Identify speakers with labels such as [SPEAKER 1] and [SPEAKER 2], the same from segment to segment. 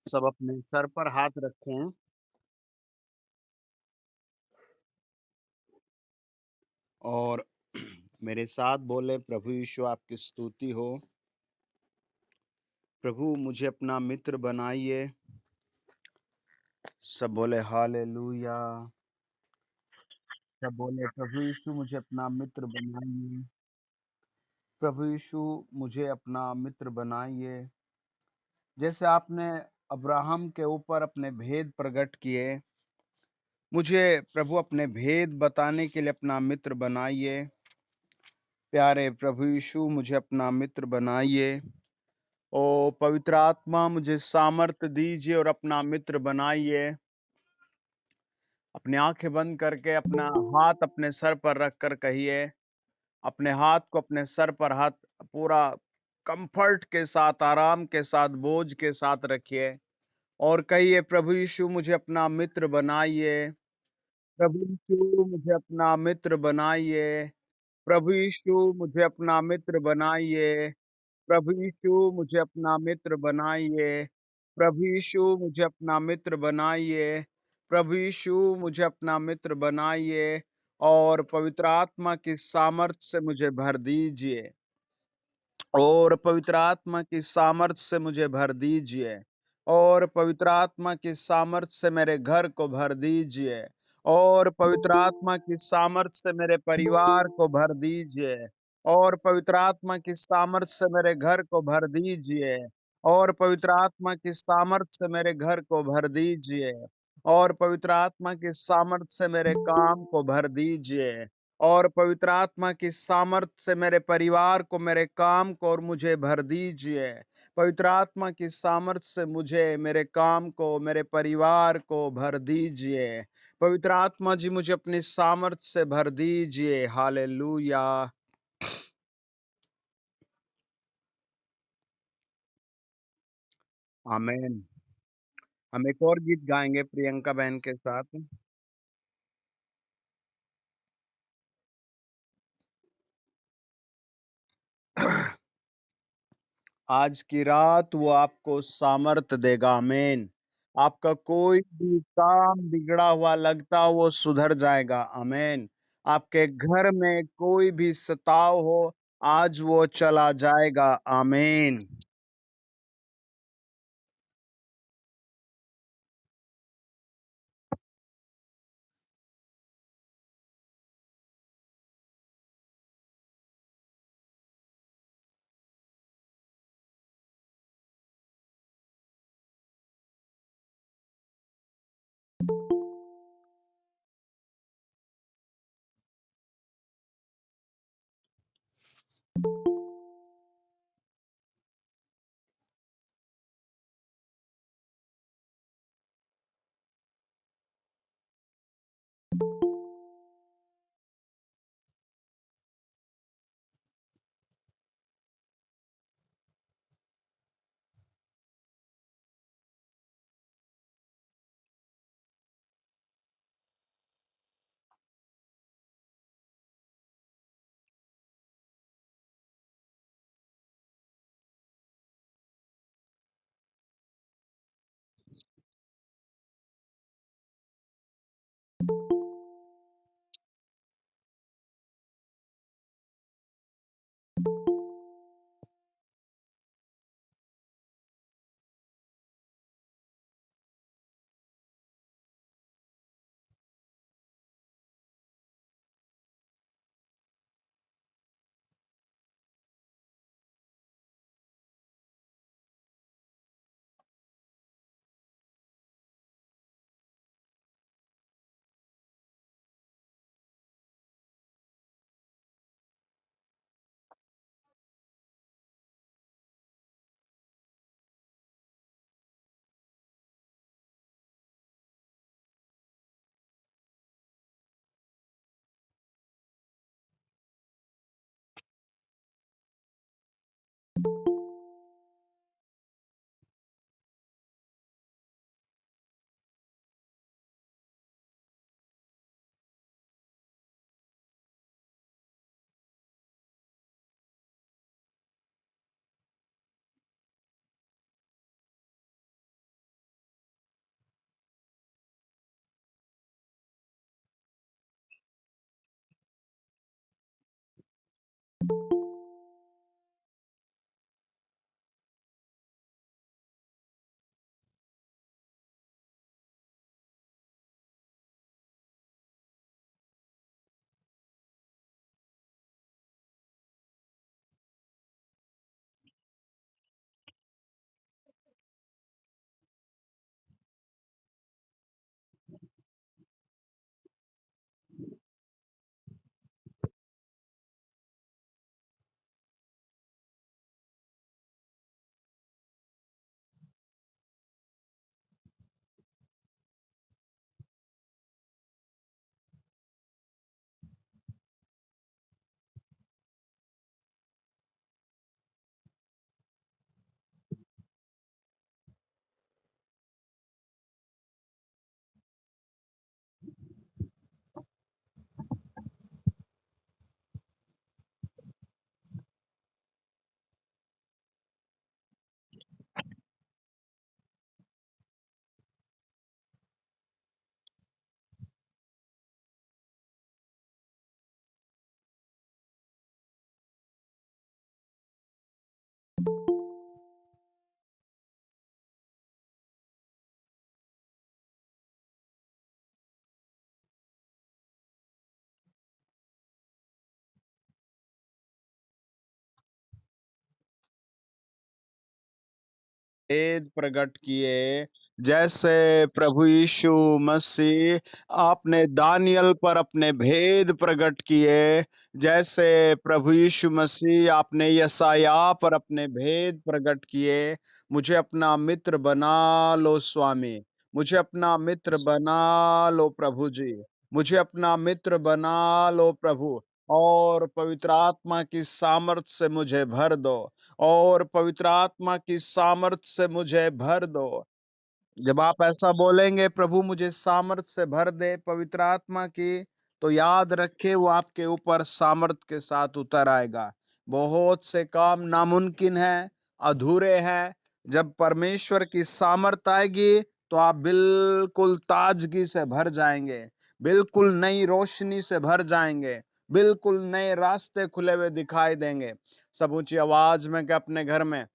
[SPEAKER 1] सब अपने सर पर हाथ रखें और मेरे साथ बोले, प्रभु यीशु आपकी स्तुति हो। प्रभु मुझे अपना मित्र बनाइए। सब बोले हालेलुया। सब बोले प्रभु यीशु मुझे अपना मित्र बनाइए। प्रभु यीशु मुझे अपना मित्र बनाइए। जैसे आपने अब्राहम के ऊपर अपने भेद प्रकट किए, मुझे प्रभु अपने भेद बताने के लिए अपना मित्र बनाइए। प्यारे प्रभु यीशु मुझे अपना मित्र बनाइए। ओ पवित्र आत्मा मुझे सामर्थ दीजिए और अपना मित्र बनाइए। अपनी आंखें बंद करके अपना हाथ अपने सर पर रख कर कहिए, अपने हाथ को अपने सर पर हाथ पूरा कंफर्ट के साथ, आराम के साथ, बोझ के साथ रखिए और कहिए, प्रभु यीशु मुझे अपना मित्र बनाइए। प्रभु यीशु मुझे अपना मित्र बनाइए। प्रभु यीशु मुझे अपना मित्र बनाइए। प्रभु यीशु मुझे अपना मित्र बनाइए। प्रभु यीशु मुझे अपना मित्र बनाइए। प्रभु यीशु मुझे अपना मित्र बनाइए और पवित्र आत्मा की सामर्थ्य से मुझे भर दीजिए। और पवित्र आत्मा की सामर्थ्य से मुझे भर दीजिए। और पवित्र आत्मा की सामर्थ्य से मेरे घर को भर दीजिए। और पवित्र आत्मा की सामर्थ्य से मेरे परिवार को भर दीजिए। और पवित्र आत्मा की सामर्थ्य से मेरे घर को भर दीजिए। और पवित्र आत्मा की सामर्थ्य से मेरे घर को भर दीजिए। और पवित्र आत्मा की सामर्थ्य से मेरे काम को भर दीजिए। और पवित्र आत्मा की सामर्थ्य से मेरे परिवार को, मेरे काम को और मुझे भर दीजिए। पवित्र आत्मा की सामर्थ्य से मुझे, मेरे काम को, मेरे परिवार को भर दीजिए। पवित्र आत्मा जी मुझे अपनी सामर्थ्य से भर दीजिए। हालेलुया। आमीन। हम एक और गीत गाएंगे प्रियंका बहन के साथ। आज की रात वो आपको सामर्थ देगा। आमीन। आपका कोई भी काम बिगड़ा हुआ लगता हो, वो सुधर जाएगा। आमीन। आपके घर में कोई भी सताव हो, आज वो चला जाएगा। आमीन। भेद प्रकट किए, जैसे प्रभु यीशु मसीह आपने दानियल पर अपने भेद प्रकट किए, जैसे प्रभु यीशु मसीह आपने यशायाह पर अपने भेद प्रकट किए। मुझे अपना मित्र बना लो स्वामी, मुझे अपना मित्र बना लो प्रभु जी, मुझे अपना मित्र बना लो प्रभु, और पवित्र आत्मा की सामर्थ से मुझे भर दो, और पवित्र आत्मा की सामर्थ से मुझे भर दो। जब आप ऐसा बोलेंगे, प्रभु मुझे सामर्थ से भर दे पवित्र आत्मा की, तो याद रखे वो आपके ऊपर सामर्थ के साथ उतर आएगा। बहुत से काम नामुमकिन है, अधूरे हैं। जब परमेश्वर की सामर्थ आएगी तो आप बिल्कुल ताजगी से भर जाएंगे, बिल्कुल नई रोशनी से भर जाएंगे, बिल्कुल नए रास्ते खुले हुए दिखाई देंगे। सब ऊंची आवाज में के अपने घर में,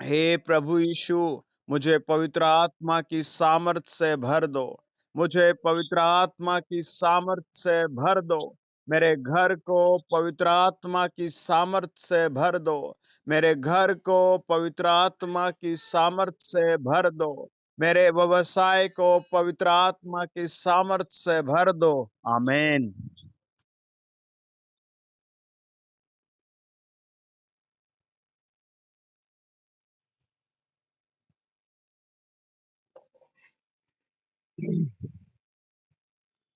[SPEAKER 1] हे प्रभु यीशु, मुझे पवित्र आत्मा की सामर्थ से भर दो, मुझे पवित्र आत्मा की सामर्थ से भर दो, मेरे घर को पवित्र आत्मा की सामर्थ से भर दो, मेरे घर को पवित्र आत्मा की सामर्थ से भर दो, मेरे व्यवसाय को पवित्र आत्मा की सामर्थ से भर दो। आमीन।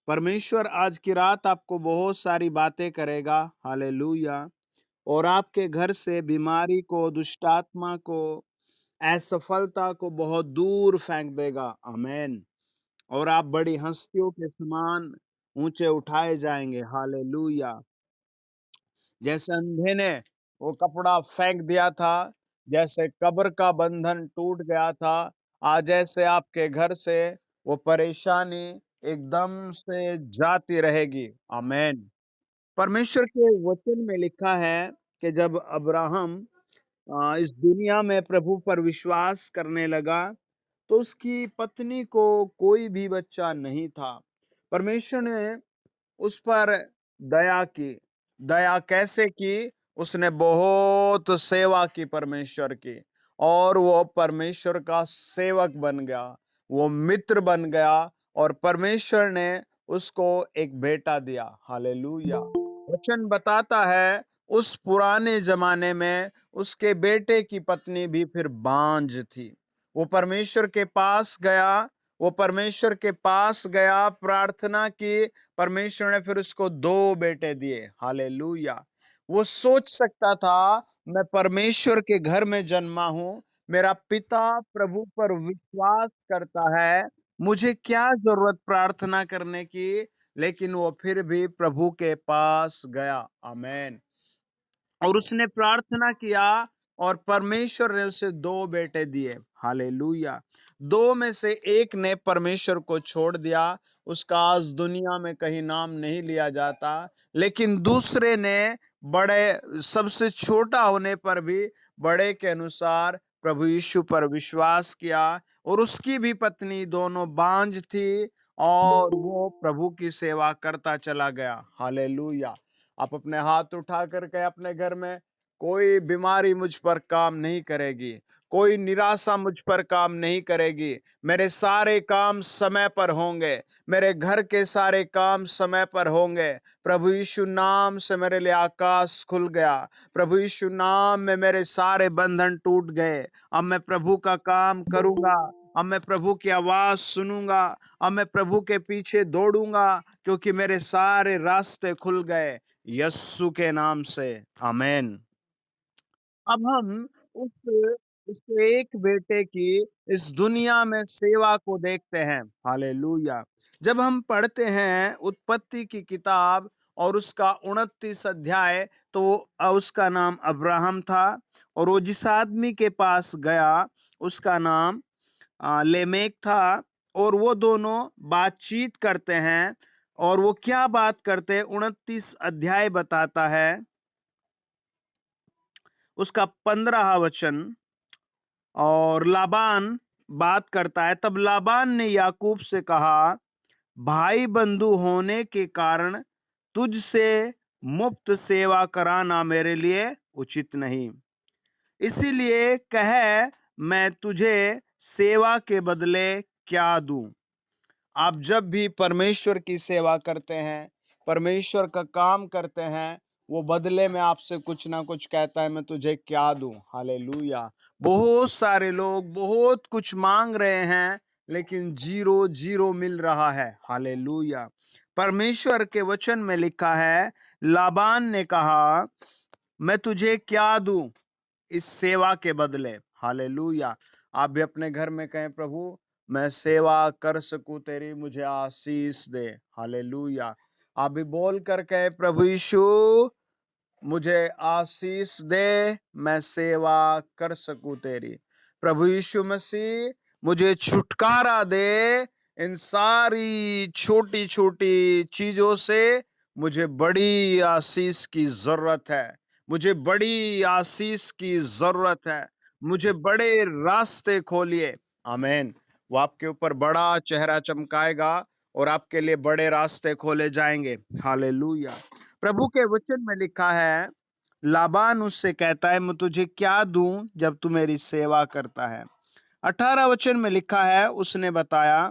[SPEAKER 1] परमेश्वर आज की रात आपको बहुत सारी बातें करेगा। हालेलुया। और आपके घर से बीमारी को, दुष्टात्मा को, असफलता को बहुत दूर फेंक देगा। आमेन। और आप बड़ी हस्तियों के समान ऊंचे उठाए जाएंगे। हालेलुया। जैसे अंधे ने वो कपड़ा फेंक दिया था, जैसे कब्र का बंधन टूट गया था, आज ऐसे आपके घर से वो परेशानी एकदम से जाती रहेगी। आमेन। परमेश्वर के वचन में लिखा है कि जब अब्राहम इस दुनिया में प्रभु पर विश्वास करने लगा, तो उसकी पत्नी को कोई भी बच्चा नहीं था। परमेश्वर ने उस पर दया की। दया कैसे की? उसने बहुत सेवा की परमेश्वर की, और वो परमेश्वर का सेवक बन गया, वो मित्र बन गया, और परमेश्वर ने उसको एक बेटा दिया। हालेलुया। वचन बताता है उस पुराने जमाने में उसके बेटे की पत्नी भी फिर बांझ थी। वो परमेश्वर के पास गया, वो परमेश्वर के पास गया, प्रार्थना की, परमेश्वर ने फिर उसको दो बेटे दिए। हालेलुया। वो सोच सकता था, मैं परमेश्वर के घर में जन्मा हूं, मेरा पिता प्रभु पर विश्वास करता है, मुझे क्या जरूरत प्रार्थना करने की। लेकिन वो फिर भी प्रभु के पास गया। आमेन। और उसने प्रार्थना किया, और परमेश्वर ने उसे दो बेटे दिए। हालेलुया। दो में से एक ने परमेश्वर को छोड़ दिया, उसका आज दुनिया में कहीं नाम नहीं लिया जाता। लेकिन दूसरे ने बड़े, सबसे छोटा होने पर भी बड़े के अनुसार प्रभु यीशु पर विश्वास किया, और उसकी भी पत्नी दोनों बांझ थी, और वो प्रभु की सेवा करता चला गया। हालेलुया। आप अपने हाथ उठा करके अपने घर में, कोई बीमारी मुझ पर काम नहीं करेगी, कोई निराशा मुझ पर काम नहीं करेगी, मेरे सारे काम समय पर होंगे, मेरे घर के सारे काम समय पर होंगे। प्रभु यीशु नाम से मेरे लिए आकाश खुल गया, प्रभु यीशु नाम में मेरे सारे बंधन टूट गए। अब मैं प्रभु का काम करूंगा, अब मैं प्रभु की आवाज सुनूंगा, अब मैं प्रभु के पीछे दौड़ूंगा, क्योंकि मेरे सारे रास्ते खुल गए यस्सु के नाम से। आमेन। अब हम उस उस एक बेटे की इस दुनिया में सेवा को देखते हैं। हालेलुया। जब हम पढ़ते हैं उत्पत्ति की किताब और उसका 29 अध्याय, तो उसका नाम अब्राहम था, और वो जिस आदमी के पास गया उसका नाम लेमेक था। और वो दोनों बातचीत करते हैं, और वो क्या बात करते हैं 29 अध्याय बताता है, उसका 15वां वचन। और लाबान बात करता है, तब लाबान ने याकूब से कहा, भाई बंधु होने के कारण तुझसे मुफ्त सेवा कराना मेरे लिए उचित नहीं, इसीलिए कह मैं तुझे सेवा के बदले क्या दूं। आप जब भी परमेश्वर की सेवा करते हैं, परमेश्वर का काम करते हैं, वो बदले में आपसे कुछ ना कुछ कहता है, मैं तुझे क्या दूं। हालेलुया। बहुत सारे लोग बहुत कुछ मांग रहे हैं, लेकिन जीरो जीरो मिल रहा है। हालेलुया। परमेश्वर के वचन में लिखा है, लाबान ने कहा, मैं तुझे क्या दूं इस सेवा के बदले। हालेलुया। आप भी अपने घर में कहें, प्रभु मैं सेवा कर सकूं तेरी, मुझे आशीष दे। हालेलुया। आप भी बोल कर कहे, प्रभु यीशु मुझे आशीष दे, मैं सेवा कर सकूं तेरी। प्रभु यीशु मसीह मुझे छुटकारा दे इन सारी छोटी छोटी चीजों से। मुझे बड़ी आशीष की जरूरत है, मुझे बड़ी आशीष की जरूरत है। मुझे बड़े रास्ते खोलिए। आमीन। वो आपके ऊपर बड़ा चेहरा चमकाएगा और आपके लिए बड़े रास्ते खोले जाएंगे। हालेलुया। प्रभु के वचन में लिखा है, लाबान उससे कहता है, मैं तुझे क्या दूं जब तू मेरी सेवा करता है। 18 वचन में लिखा है, उसने बताया,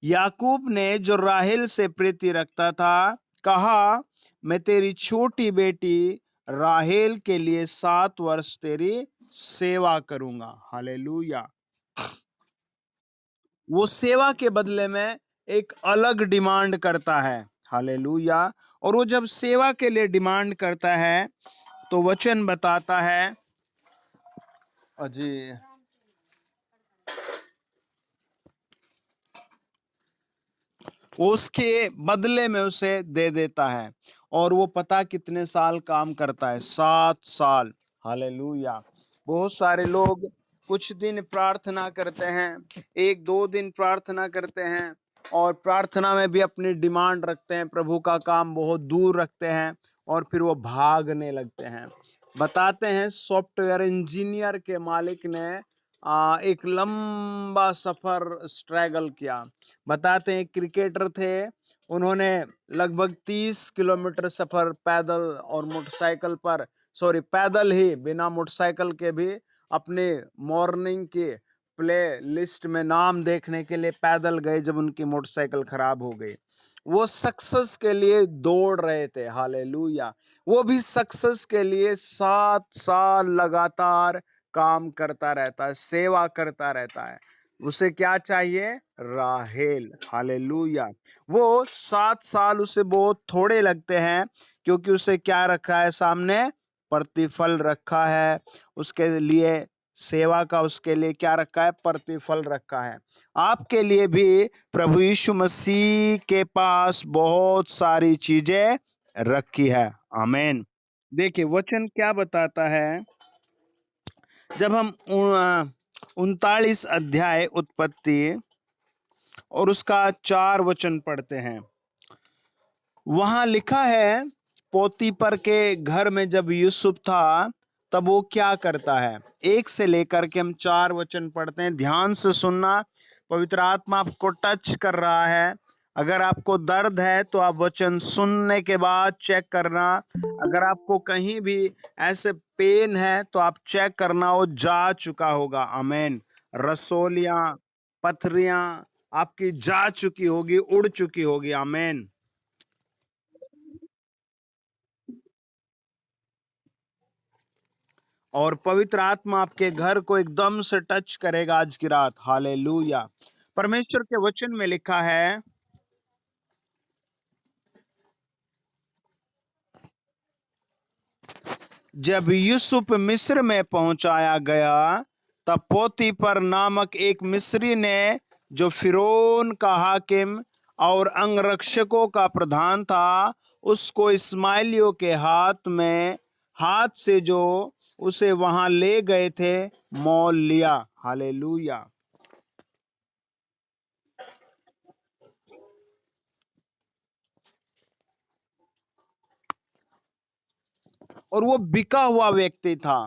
[SPEAKER 1] याकूब ने जो राहेल से प्रीति रखता था, कहा, मैं तेरी छोटी बेटी राहेल के लिए 7 वर्ष तेरी सेवा करूंगा। हालेलुया। वो सेवा के बदले में एक अलग डिमांड करता है। हालेलुया। और वो जब सेवा के लिए डिमांड करता है, तो वचन बताता है, जी, वो उसके बदले में उसे दे देता है। और वो पता कितने साल काम करता है? 7 साल। हालेलुया। बहुत सारे लोग कुछ दिन प्रार्थना करते हैं, 1-2 दिन प्रार्थना करते हैं, और प्रार्थना में भी अपनी डिमांड रखते हैं, प्रभु का काम बहुत दूर रखते हैं, और फिर वो भागने लगते हैं। बताते हैं, सॉफ्टवेयर इंजीनियर के मालिक ने एक लंबा सफर स्ट्रगल किया। बताते हैं, क्रिकेटर थे, उन्होंने लगभग 30 किलोमीटर सफर पैदल और मोटरसाइकिल पर, सॉरी पैदल ही, बिना मोटरसाइकिल के भी, अपने मॉर्निंग के प्ले लिस्ट में नाम देखने के लिए पैदल गए जब उनकी मोटरसाइकिल खराब हो गई। वो सक्सेस के लिए दौड़ रहे थे। हालेलुया। वो भी सक्सेस के लिए 7 साल लगातार काम करता रहता है, सेवा करता रहता है। उसे क्या चाहिए? राहेल। हालेलुया। वो 7 साल उसे बहुत थोड़े लगते हैं, क्योंकि उसे क्या रखा है सामने? प्रतिफल रखा है उसके लिए। सेवा का उसके लिए क्या रखा है? प्रतिफल रखा है। आपके लिए भी प्रभु यीशु मसीह के पास बहुत सारी चीजें रखी है। आमीन। देखिए वचन क्या बताता है, जब हम 39 अध्याय उत्पत्ति और उसका 4 वचन पढ़ते हैं, वहां लिखा है, पोतीपर के घर में जब यूसुफ था, तब वो क्या करता है। 1 से लेकर के हम 4 वचन पढ़ते हैं, ध्यान से सुनना। पवित्र आत्मा आपको टच कर रहा है। अगर आपको दर्द है तो आप वचन सुनने के बाद चेक करना। अगर आपको कहीं भी ऐसे पेन है तो आप चेक करना, वो जा चुका होगा। आमीन। रसोलियां, पथरियां आपकी जा चुकी होगी, उड़ चुकी होगी। आमीन। और पवित्र आत्मा आपके घर को एकदम से टच करेगा आज की रात। हालेलुया। परमेश्वर के वचन में लिखा है, जब यूसुफ मिस्र में पहुंचाया गया, तब पोतीपर नामक एक मिस्री ने, जो फिरौन का हाकिम और अंगरक्षकों का प्रधान था, उसको इस्माइलियों के हाथ से जो उसे वहां ले गए थे, मोल लिया। हालेलुया। और वो बिका हुआ व्यक्ति था।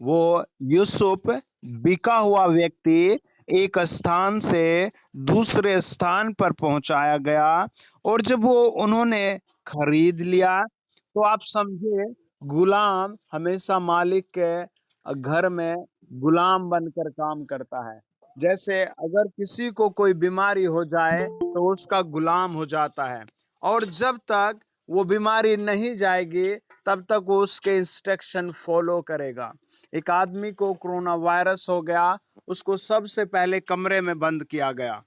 [SPEAKER 1] वो यूसुफ बिका हुआ व्यक्ति एक स्थान से दूसरे स्थान पर पहुंचाया गया। और जब वो उन्होंने खरीद लिया, तो आप समझे, गुलाम हमेशा मालिक के घर में गुलाम बनकर काम करता है। जैसे अगर किसी को कोई बीमारी हो जाए तो उसका गुलाम हो जाता है, और जब तक वो बीमारी नहीं जाएगी तब तक वो उसके इंस्ट्रक्शन फॉलो करेगा। एक आदमी को कोरोना वायरस हो गया, उसको सबसे पहले कमरे में बंद किया गया,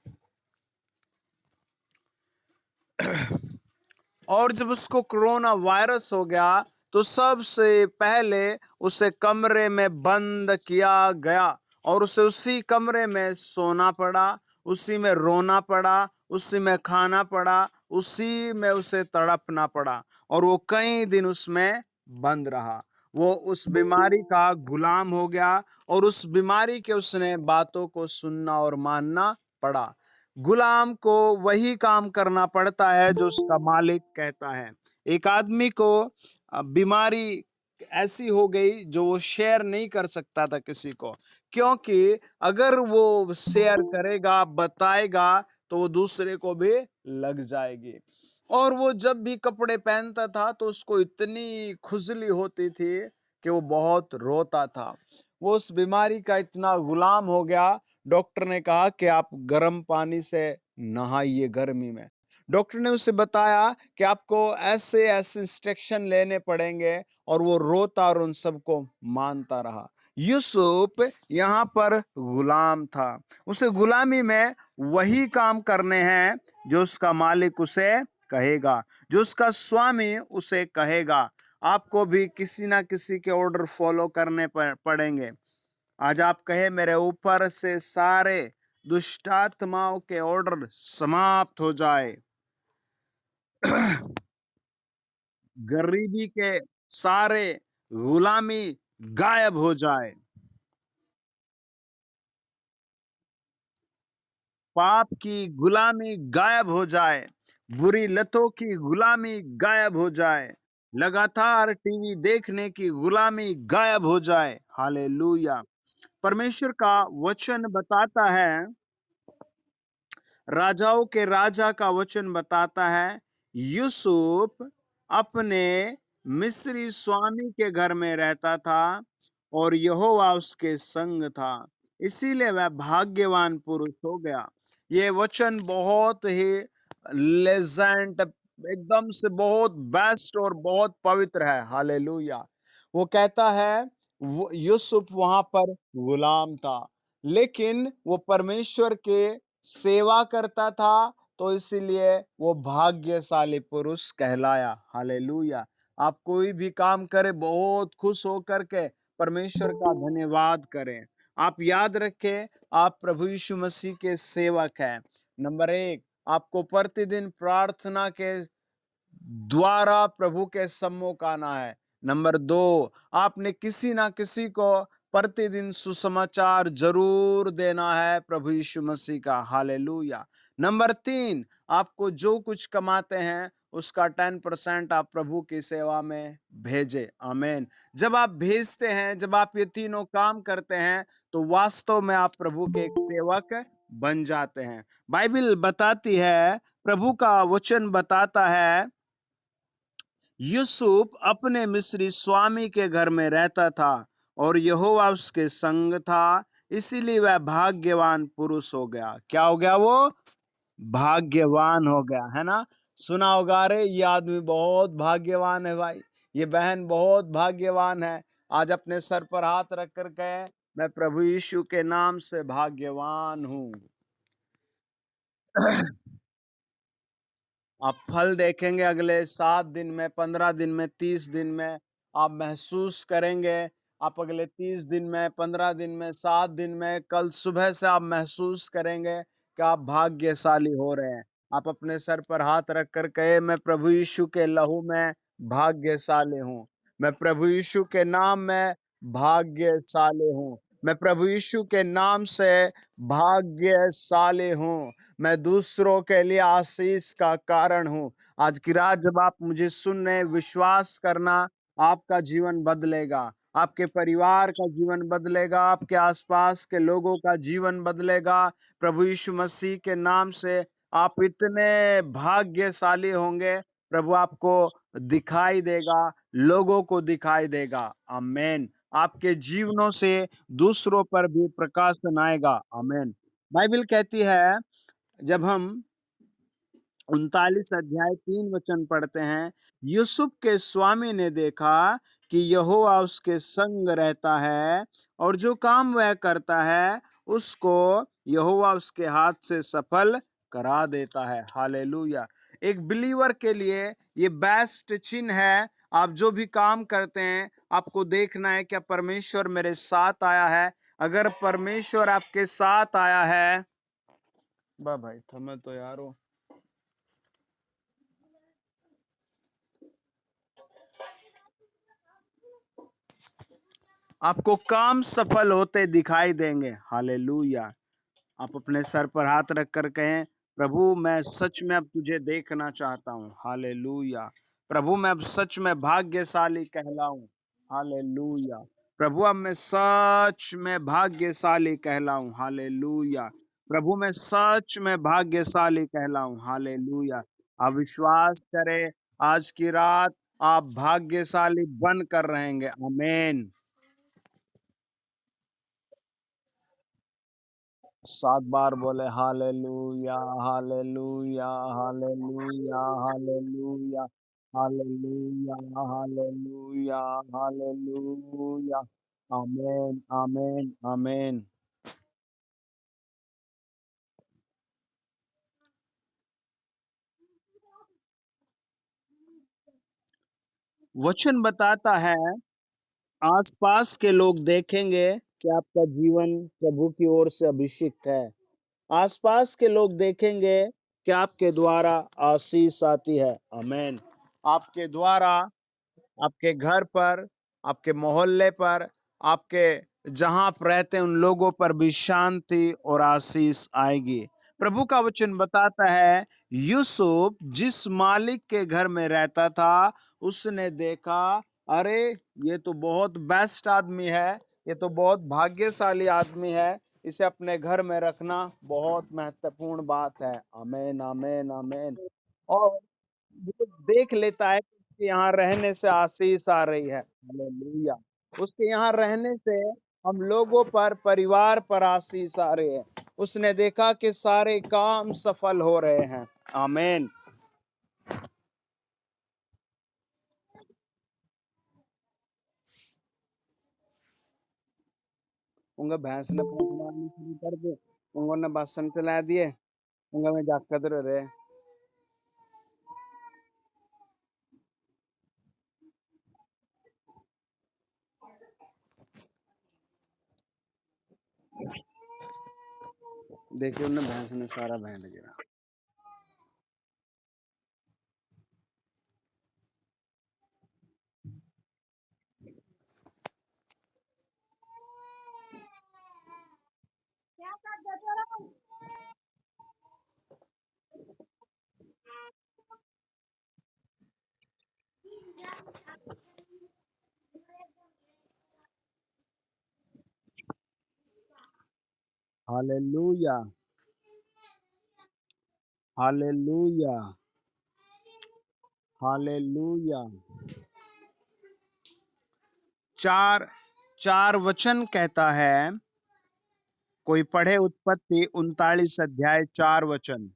[SPEAKER 1] और जब उसको कोरोना वायरस हो गया तो सबसे पहले उसे कमरे में बंद किया गया, और उसे उसी कमरे में सोना पड़ा, उसी में रोना पड़ा, उसी में खाना पड़ा, उसी में उसे तड़पना पड़ा, और वो कई दिन उसमें बंद रहा। वो उस बीमारी का गुलाम हो गया, और उस बीमारी के उसने बातों को सुनना और मानना पड़ा। गुलाम को वही काम करना पड़ता है जो उसका मालिक कहता है। एक आदमी को बीमारी ऐसी हो गई जो वो शेयर नहीं कर सकता था किसी को, क्योंकि अगर वो शेयर करेगा, बताएगा, तो वो दूसरे को भी लग जाएगी। और वो जब भी कपड़े पहनता था तो उसको इतनी खुजली होती थी कि वो बहुत रोता था। वो उस बीमारी का इतना गुलाम हो गया। डॉक्टर ने कहा कि आप गर्म पानी से नहाइए गर्मी में। डॉक्टर ने उसे बताया कि आपको ऐसे ऐसे इंस्ट्रक्शन लेने पड़ेंगे, और वो रोता और उन सबको मानता रहा। यूसुफ यहाँ पर गुलाम था। उसे गुलामी में वही काम करने हैं जो उसका मालिक उसे कहेगा, जो उसका स्वामी उसे कहेगा। आपको भी किसी ना किसी के ऑर्डर फॉलो करने पड़ेंगे। आज आप कहे मेरे ऊपर से सारे दुष्टात्माओं के ऑर्डर समाप्त हो जाए, गरीबी के सारे गुलामी गायब हो जाए, पाप की गुलामी गायब हो जाए, बुरी लतों की गुलामी गायब हो जाए, लगातार टीवी देखने की गुलामी गायब हो जाए। हालेलुया। परमेश्वर का वचन बताता है, राजाओं के राजा का वचन बताता है, यूसुफ अपने मिस्री स्वामी के घर में रहता था और यहोवा उसके संग था, इसीलिए वह भाग्यवान पुरुष हो गया। ये वचन बहुत ही लेजेंड, एकदम से बहुत बेस्ट और बहुत पवित्र है। हालेलुया। वो कहता है, वो यूसुफ वहां पर गुलाम था, लेकिन वो परमेश्वर के सेवा करता था, तो इसीलिए वो भाग्यशाली पुरुष कहलाया। हालेलुया। आप कोई भी काम करें बहुत खुश होकर के परमेश्वर का धन्यवाद करें। आप याद रखें, आप प्रभु यीशु मसीह के सेवक हैं। नंबर एक, आपको प्रतिदिन प्रार्थना के द्वारा प्रभु के सम्मुख आना है। नंबर दो, आपने किसी ना किसी को प्रतिदिन सुसमाचार जरूर देना है प्रभु यीशु मसीह का। हालेलुया। नंबर तीन, आपको जो कुछ कमाते हैं उसका 10% आप प्रभु की सेवा में भेजे। आमीन। जब आप भेजते हैं, जब आप ये तीनों काम करते हैं, तो वास्तव में आप प्रभु के एक सेवक बन जाते हैं। बाइबल बताती है, प्रभु का वचन बताता है, यूसुफ अपने मिस्री स्वामी के घर में रहता था और यहोवा उसके संग था, इसीलिए वह भाग्यवान पुरुष हो गया। क्या हो गया वो? भाग्यवान हो गया, है ना। सुना होगा, अरे ये आदमी बहुत भाग्यवान है भाई, ये बहन बहुत भाग्यवान है। आज अपने सर पर हाथ रख कर कहे, मैं प्रभु यीशु के नाम से भाग्यवान हूँ। आप फल देखेंगे अगले 7 दिन में, 15 दिन में, 30 दिन में। आप महसूस करेंगे, आप अगले 30 दिन में, 15 दिन में, 7 दिन में, कल सुबह से आप महसूस करेंगे कि आप भाग्यशाली हो रहे हैं। आप अपने सर पर हाथ रख कर कहे, मैं प्रभु यीशु के लहू में भाग्यशाली हूँ। मैं प्रभु यीशु के नाम में भाग्यशाली हूँ। मैं प्रभु यीशु के नाम से भाग्यशाली हूँ। मैं दूसरों के लिए आशीष का कारण हूँ। आज की रात जब आप मुझे सुन रहे हैं, विश्वास करना, आपका जीवन बदलेगा, आपके परिवार का जीवन बदलेगा, आपके आसपास के लोगों का जीवन बदलेगा। प्रभु यीशु मसीह के नाम से आप इतने भाग्यशाली होंगे, प्रभु आपको दिखाई देगा, लोगों को दिखाई देगा। आमेन। आपके जीवनों से दूसरों पर भी प्रकाशन आएगा। आमीन। बाइबल कहती है, जब हम 39 अध्याय 3 वचन पढ़ते हैं, यूसुफ के स्वामी ने देखा कि यहोवा उसके संग रहता है और जो काम वह करता है उसको यहोवा उसके हाथ से सफल करा देता है। हालेलुया। एक बिलीवर के लिए ये बेस्ट चिन्ह है। आप जो भी काम करते हैं, आपको देखना है क्या परमेश्वर मेरे साथ आया है। अगर परमेश्वर आपके साथ आया है, वाह भाई थमे तो यारो, आपको काम सफल होते दिखाई देंगे। हालेलुया। आप अपने सर पर हाथ रख कर कहें, प्रभु मैं सच में अब तुझे देखना चाहता हूँ। हालेलुया। प्रभु मैं अब सच में भाग्यशाली कहलाऊं। हालेलुया। प्रभु अब मैं सच में भाग्यशाली कहलाऊं। हालेलुया। प्रभु मैं सच में भाग्यशाली कहलाऊं। हालेलुया। आप विश्वास करें, आज की रात आप भाग्यशाली बन कर रहेंगे। आमीन। 7 बार बोले hallelujah, hallelujah, hallelujah, hallelujah, hallelujah, hallelujah, hallelujah. आमीन, आमीन, आमीन। वचन बताता है, आसपास के लोग देखेंगे कि आपका जीवन प्रभु की ओर से अभिषिक्त है। आसपास के लोग देखेंगे कि आपके द्वारा आशीष आती है। आमीन। आपके द्वारा आपके घर पर, आपके मोहल्ले पर, आपके जहां आप रहते हैं उन लोगों पर भी शांति और आशीष आएगी। प्रभु का वचन बताता है, यूसुफ जिस मालिक के घर में रहता था, उसने देखा, अरे ये तो बहुत बेस्ट आदमी है, ये तो बहुत भाग्यशाली आदमी है, इसे अपने घर में रखना बहुत महत्वपूर्ण बात है। आमीन, आमीन, आमीन। और वो देख लेता है कि उसके यहाँ रहने से आशीष आ रही है। हालेलुया। उसके यहाँ रहने से हम लोगों पर, परिवार पर आशीष आ रही है। उसने देखा कि सारे काम सफल हो रहे हैं। आमीन। उनका भैंस ने पूंछ मारनी शुरू कर दी, उन्होंने भाषण चला दिए, उनका में जाकत रहे। देखिए उन्हें भैंस ने सारा भेंट गिरा। Hallelujah, hallelujah, hallelujah. चार चार वचन कहता है, कोई पढ़े उत्पत्ति 39 अध्याय 4 वचन।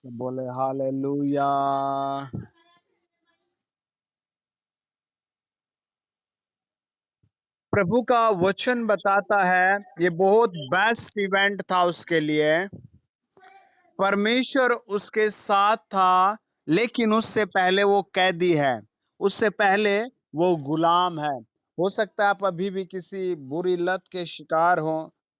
[SPEAKER 1] तो बोले हालेलुया। प्रभु का वचन बताता है, ये बहुत बेस्ट इवेंट था उसके लिए। परमेश्वर उसके साथ था, लेकिन उससे पहले वो कैदी है, उससे पहले वो गुलाम है। हो सकता है आप अभी भी किसी बुरी लत के शिकार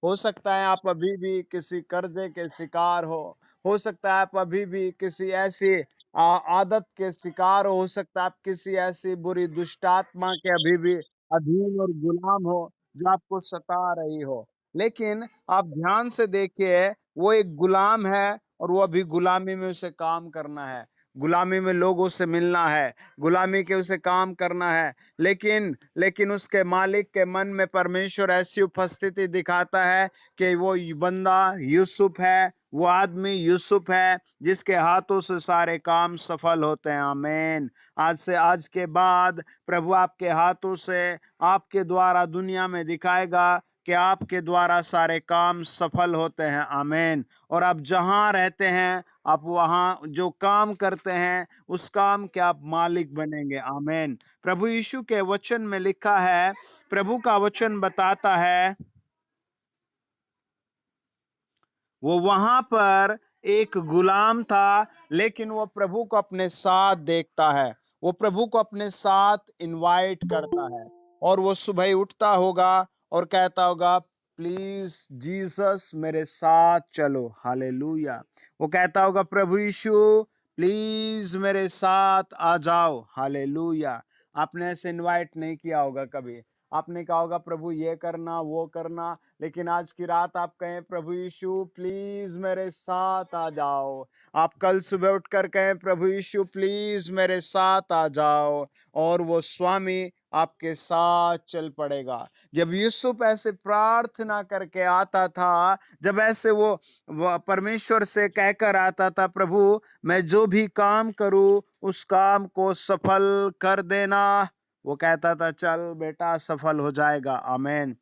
[SPEAKER 1] हो सकता है आप अभी भी किसी कर्जे के शिकार हो सकता है आप अभी भी किसी ऐसी आदत के शिकार हो सकता है आप किसी ऐसी बुरी दुष्टात्मा के अभी भी अधीन और गुलाम हो। जो आपको सता रही हो। लेकिन आप ध्यान से देखिए, वो एक गुलाम है और वो अभी गुलामी में उसे काम करना है, गुलामी में लोगों से मिलना है, गुलामी के उसे काम करना है। लेकिन उसके मालिक के मन में परमेश्वर ऐसी उपस्थिति दिखाता है कि वो बंदा यूसुफ है, वो आदमी यूसुफ है जिसके हाथों से सारे काम सफल होते हैं। आमीन। आज के बाद प्रभु आपके हाथों से, आपके द्वारा दुनिया में दिखाएगा कि आपके द्वारा सारे काम सफल होते हैं। आमीन। और आप जहां रहते हैं, आप वहां जो काम करते हैं, उस काम के आप मालिक बनेंगे। आमीन। प्रभु यीशु के वचन में लिखा है, प्रभु का वचन बताता है, वो वहां पर एक गुलाम था, लेकिन वो प्रभु को अपने साथ देखता है, वो प्रभु को अपने साथ इनवाइट करता है। और वो सुबह ही उठता होगा और कहता होगा, प्लीज जीसस मेरे साथ चलो। हालेलुया। वो कहता होगा, प्रभु यीशु प्लीज मेरे साथ आ जाओ। हालेलुया। आपने ऐसे इनवाइट नहीं किया होगा कभी, आपने कहा होगा प्रभु ये करना वो करना, लेकिन आज की रात आप कहें, प्रभु यीशु प्लीज मेरे साथ आ जाओ। आप कल सुबह उठकर कहें, प्रभु यीशु प्लीज मेरे साथ आ जाओ, और वो स्वामी आपके साथ चल पड़ेगा। जब यूसुफ ऐसे प्रार्थना करके आता था, जब ऐसे वो परमेश्वर से कहकर आता था, प्रभु मैं जो भी काम करूं उस काम को सफल कर देना, वो कहता था, चल बेटा सफल हो जाएगा। आमीन।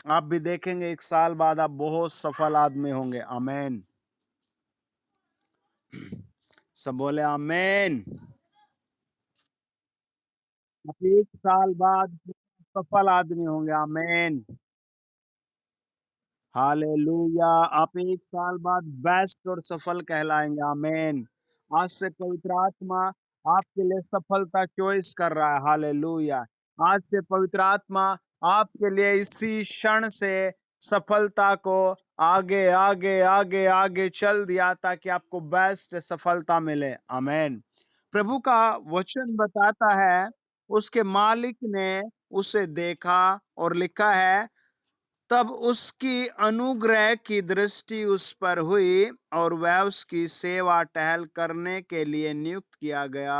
[SPEAKER 1] आप भी देखेंगे 1 साल बाद आप बहुत सफल आदमी होंगे। आमीन। सब बोले आमीन। आप 1 साल बाद सफल आदमी होंगे। आमीन। हालेलुया। आप 1 साल बाद बेस्ट और सफल कहलाएंगे। आमीन। आज से पवित्र आत्मा आपके लिए सफलता चॉइस कर रहा है। हालेलुया। आज से पवित्र आत्मा आपके लिए इसी क्षण से सफलता को आगे आगे आगे आगे चल दिया, ताकि आपको बेस्ट सफलता मिले। आमीन। प्रभु का वचन बताता है, उसके मालिक ने उसे देखा और लिखा है, तब उसकी अनुग्रह की दृष्टि उस पर हुई और वह उसकी सेवा टहल करने के लिए नियुक्त किया गया।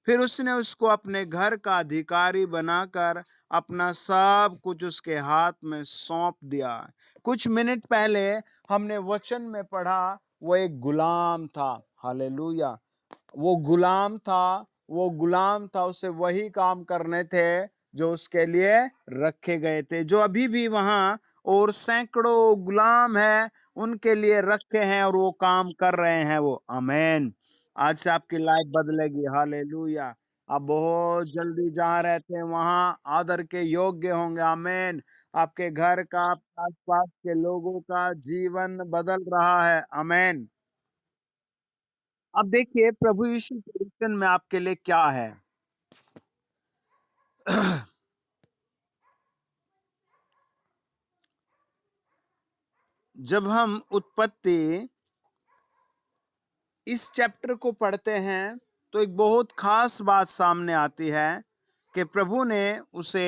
[SPEAKER 1] फिर उसने उसको अपने घर का अधिकारी बनाकर अपना सब कुछ उसके हाथ में सौंप दिया। कुछ मिनट पहले हमने वचन में पढ़ा, वो एक गुलाम था। हालेलुया। वो गुलाम था, वो गुलाम था, उसे वही काम करने थे जो उसके लिए रखे गए थे, जो अभी भी वहां और सैकड़ों गुलाम हैं उनके लिए रखे हैं और वो काम कर रहे हैं वो। आमीन। आज से आपकी लाइफ बदलेगी। हालेलुया। आप बहुत जल्दी जहाँ रहते हैं वहां आदर के योग्य होंगे। आमीन। आपके घर का, आसपास के लोगों का जीवन बदल रहा है। आमीन। अब देखिए प्रभु यीशु के वचन में आपके लिए क्या है। जब हम उत्पत्ति इस चैप्टर को पढ़ते हैं, तो एक बहुत खास बात सामने आती है कि प्रभु ने उसे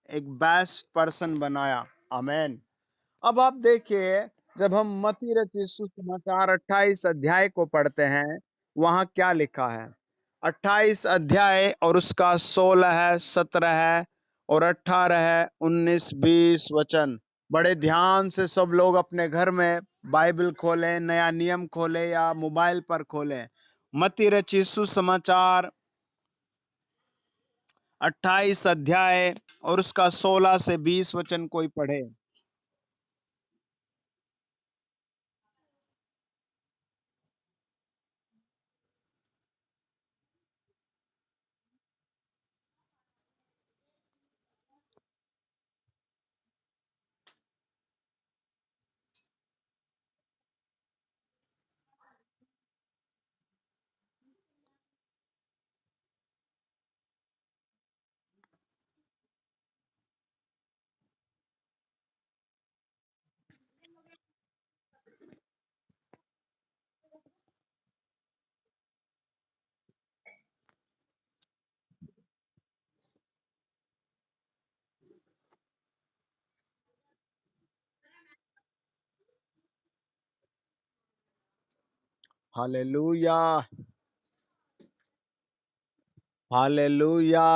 [SPEAKER 1] एक बेस्ट पर्सन बनाया। आमीन। अब आप देखिए, जब हम मत्ती रचित सुसमाचार 28 अध्याय को पढ़ते हैं, वहां क्या लिखा है। 28 अध्याय और उसका 16 है, 17 है और 18 है, 19 20 वचन। बड़े ध्यान से सब लोग अपने घर में बाइबल खोलें, नया नियम खोलें या मोबाइल पर खोलें। मत्ती रचित सुसमाचार 28 अध्याय और उसका 16 से 20 वचन कोई पढ़े। Hallelujah, hallelujah.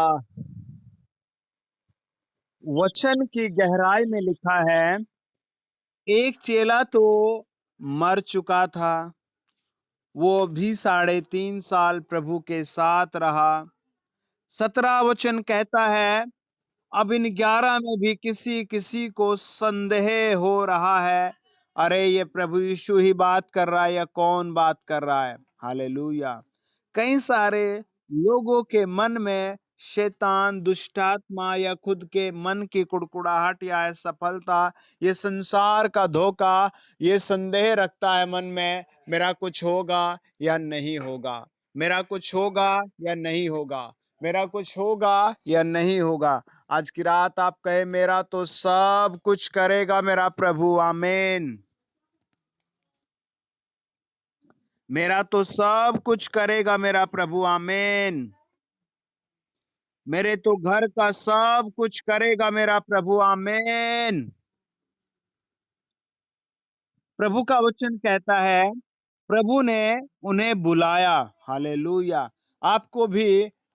[SPEAKER 1] वचन की गहराई में लिखा है, एक चेला तो मर चुका था, वो भी 3.5 साल प्रभु के साथ रहा। 17 वचन कहता है, अब इन 11 में भी किसी किसी को संदेह हो रहा है, अरे ये प्रभु यीशु ही बात कर रहा है या कौन बात कर रहा है। हालेलुया। कई सारे लोगों के मन में शैतान, दुष्टात्मा या खुद के मन की कुड़कुड़ाहट या असफलता, ये संसार का धोखा, ये संदेह रखता है मन में, मेरा कुछ होगा या नहीं होगा, मेरा कुछ होगा या नहीं होगा, मेरा कुछ होगा या नहीं होगा। आज की रात आप कहे, मेरा तो सब कुछ करेगा मेरा प्रभु, आमीन। मेरा तो सब कुछ करेगा मेरा प्रभु, आमीन। मेरे तो घर का सब कुछ करेगा मेरा प्रभु, आमीन। प्रभु का वचन कहता है, प्रभु ने उन्हें बुलाया। हालेलुया। आपको भी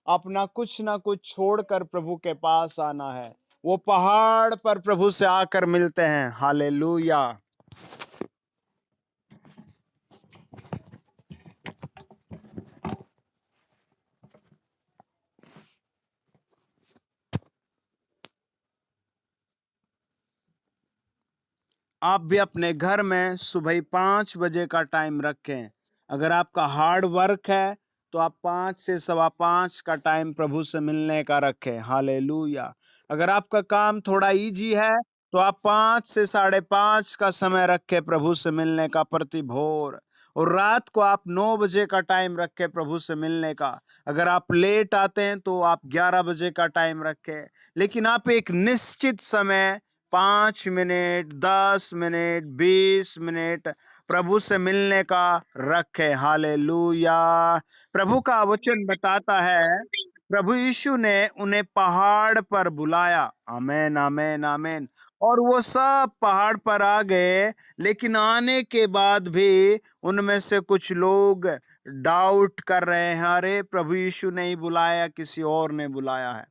[SPEAKER 1] अपना कुछ ना कुछ छोड़कर प्रभु के पास आना है। वो पहाड़ पर प्रभु से आकर मिलते हैं। हालेलुया। आप भी अपने घर में सुबह 5 बजे का टाइम रखें। अगर आपका हार्ड वर्क है तो आप 5 से 5:15 का टाइम प्रभु से मिलने का रखें। हालेलुया। अगर आपका काम थोड़ा इजी है तो आप 5 से 5:30 का समय रखें प्रभु से मिलने का प्रति भोर। और रात को आप 9 बजे का टाइम रखें प्रभु से मिलने का। अगर आप लेट आते हैं तो आप 11 बजे का टाइम रखें, लेकिन आप एक निश्चित समय 5 मिनट, 10 मिनट, 20 मिनट प्रभु से मिलने का रखे। हालेलुया। प्रभु का वचन बताता है, प्रभु यीशु ने उन्हें पहाड़ पर बुलाया। आमेन, आमेन, आमेन। और वो सब पहाड़ पर आ गए, लेकिन आने के बाद भी उनमें से कुछ लोग डाउट कर रहे हैं, अरे प्रभु यीशु ने ही बुलाया, किसी और ने बुलाया है।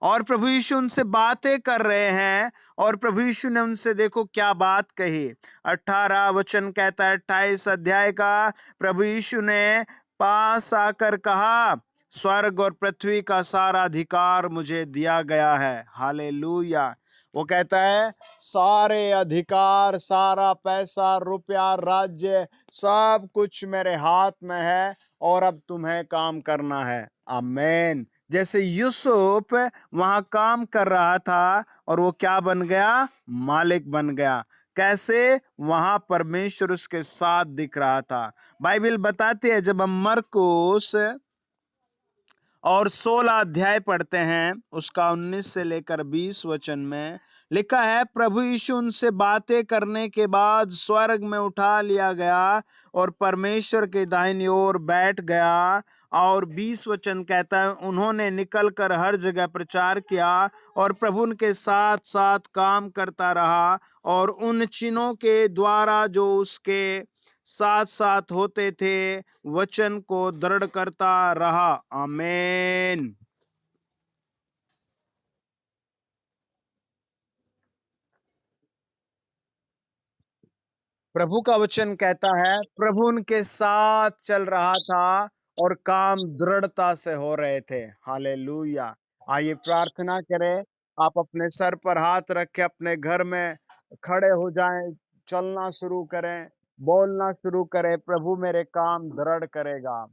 [SPEAKER 1] और प्रभु यीशु उनसे बातें कर रहे हैं, और प्रभु यीशु ने उनसे देखो क्या बात कही। 18 वचन कहता है, 28 अध्याय का, प्रभु यीशु ने पास आकर कहा, स्वर्ग और पृथ्वी का सारा अधिकार मुझे दिया गया है। हालेलुया। वो कहता है, सारे अधिकार, सारा पैसा, रुपया, राज्य, सब कुछ मेरे हाथ में है, और अब तुम्हें काम करना है। आमेन। जैसे यूसुफ वहां काम कर रहा था और वो क्या बन गया? मालिक बन गया। कैसे? वहां परमेश्वर उसके साथ दिख रहा था। बाइबल बताती है, जब हम मरकुस और 16 अध्याय पढ़ते हैं, उसका 19 से लेकर 20 वचन में लिखा है, प्रभु यीशु उनसे बातें करने के बाद स्वर्ग में उठा लिया गया और परमेश्वर के दाहिनी ओर बैठ गया। और 20 वचन कहता है, उन्होंने निकलकर हर जगह प्रचार किया और प्रभु उनके साथ साथ काम करता रहा, और उन चिन्हों के द्वारा जो उसके साथ साथ होते थे, वचन को दृढ़ करता रहा। आमेन। प्रभु का वचन कहता है, प्रभु उनके साथ चल रहा था और काम दृढ़ता से हो रहे थे। हालेलुया। आइए प्रार्थना करें। आप अपने सर पर हाथ रख के अपने घर में खड़े हो जाएं, चलना शुरू करें, बोलना शुरू करें, प्रभु मेरे काम दृढ़ करेगा,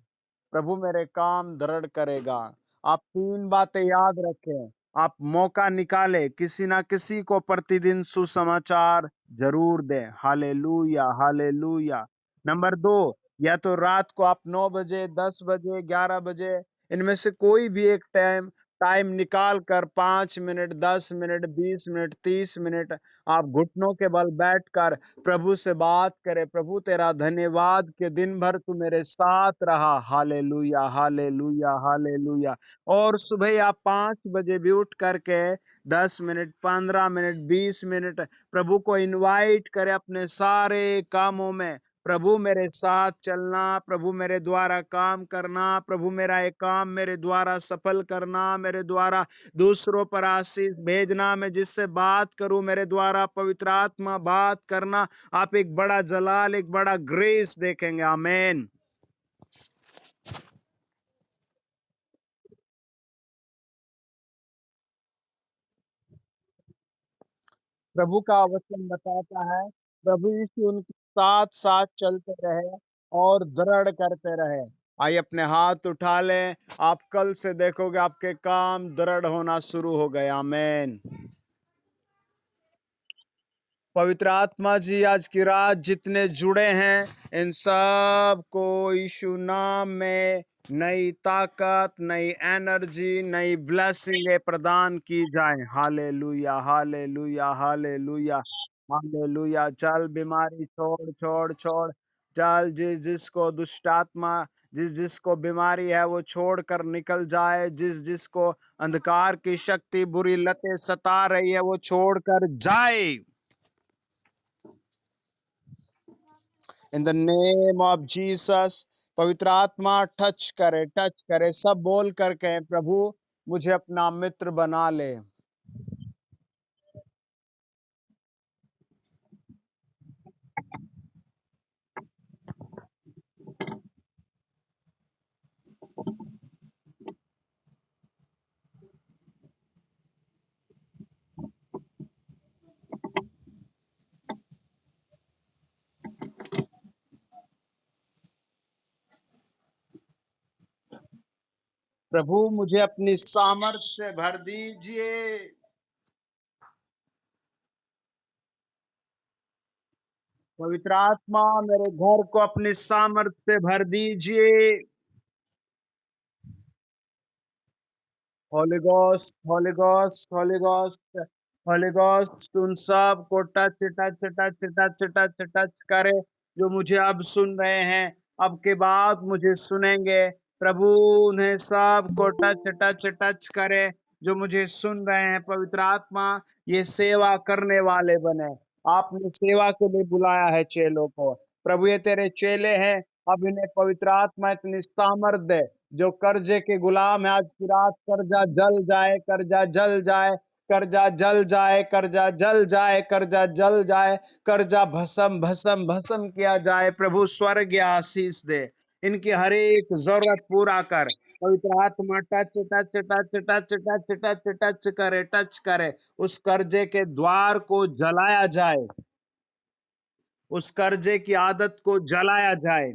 [SPEAKER 1] प्रभु मेरे काम दृढ़ करेगा। आप 3 बातें याद रखें। आप मौका निकालें, किसी ना किसी को प्रतिदिन सुसमाचार जरूर दें। Hallelujah, hallelujah. नंबर 2, या तो रात को आप 9 बजे, 10 बजे, 11 बजे, इनमें से कोई भी एक टाइम टाइम निकाल कर 5 मिनट, 10 मिनट, 20 मिनट, 30 मिनट आप घुटनों के बल बैठकर प्रभु से बात करे, प्रभु तेरा धन्यवाद कि दिन भर तू मेरे साथ रहा। Hallelujah, hallelujah, hallelujah. और सुबह आप 5 बजे भी उठ करके 10 मिनट, 15 मिनट, 20 मिनट प्रभु को इनवाइट करे अपने सारे कामों में, प्रभु मेरे साथ चलना, प्रभु मेरे द्वारा काम करना, प्रभु मेरा एक काम मेरे द्वारा सफल करना, मेरे द्वारा दूसरों पर आशीष भेजना, मैं जिससे बात करूं मेरे द्वारा पवित्र आत्मा बात करना। आप एक बड़ा जलाल, एक बड़ा ग्रेस देखेंगे। आमेन। प्रभु का वचन बताता है, प्रभु यीशु उनके साथ साथ चलते रहे और दृढ़ करते रहे। आइए अपने हाथ उठा लें। आप कल से देखोगे आपके काम दृढ़ होना शुरू हो गए। आमेन। पवित्र आत्मा जी, आज की रात जितने जुड़े हैं इन सब को यीशु नाम में नई ताकत, नई एनर्जी, नई ब्लेसिंग प्रदान की जाए। Hallelujah, hallelujah, hallelujah, hallelujah. चल बीमारी छोड़ छोड़ छोड़। चल जिस जिसको दुष्ट आत्मा, जिस जिसको बीमारी है वो छोड़ कर निकल जाए। जिस जिसको अंधकार की शक्ति, बुरी लतें सता रही है वो छोड़ कर जाए। इन द नेम ऑफ जीसस। पवित्र आत्मा टच करे, सब बोल कर कहें, प्रभु मुझे अपना मित्र बना ले। प्रभु मुझे अपनी सामर्थ से भर दीजिए। पवित्र आत्मा मेरे घर को अपनी सामर्थ से भर दीजिए। Holi ghost, Holi ghost, Holi ghost, Holi ghost उन सब को touch touch touch touch touch touch करे जो मुझे अब सुन रहे हैं, अब के बाद मुझे सुनेंगे। प्रभु उन्हें सब को टच टच टच करे जो मुझे सुन रहे हैं। पवित्र आत्मा ये सेवा करने वाले बने। आपने सेवा के लिए बुलाया है चेलों को। प्रभु ये तेरे चेले हैं, अब इन्हें पवित्र आत्मा इतनी सामर्थ दे। जो कर्जे के गुलाम है आज की रात कर्जा जल जाए, कर्जा जल जाए, कर्जा जल जाए, कर्जा जल जाए, कर्जा जल जाए, कर्जा भस्म भस्म भस्म किया जाए। प्रभु स्वर्ग आशीष दे, इनकी हर एक जरूरत पूरा कर। पवित्र आत्मा touch touch touch touch touch touch touch करे, टच करे। उस कर्जे के द्वार को जलाया जाए, उस कर्जे की आदत को जलाया जाए,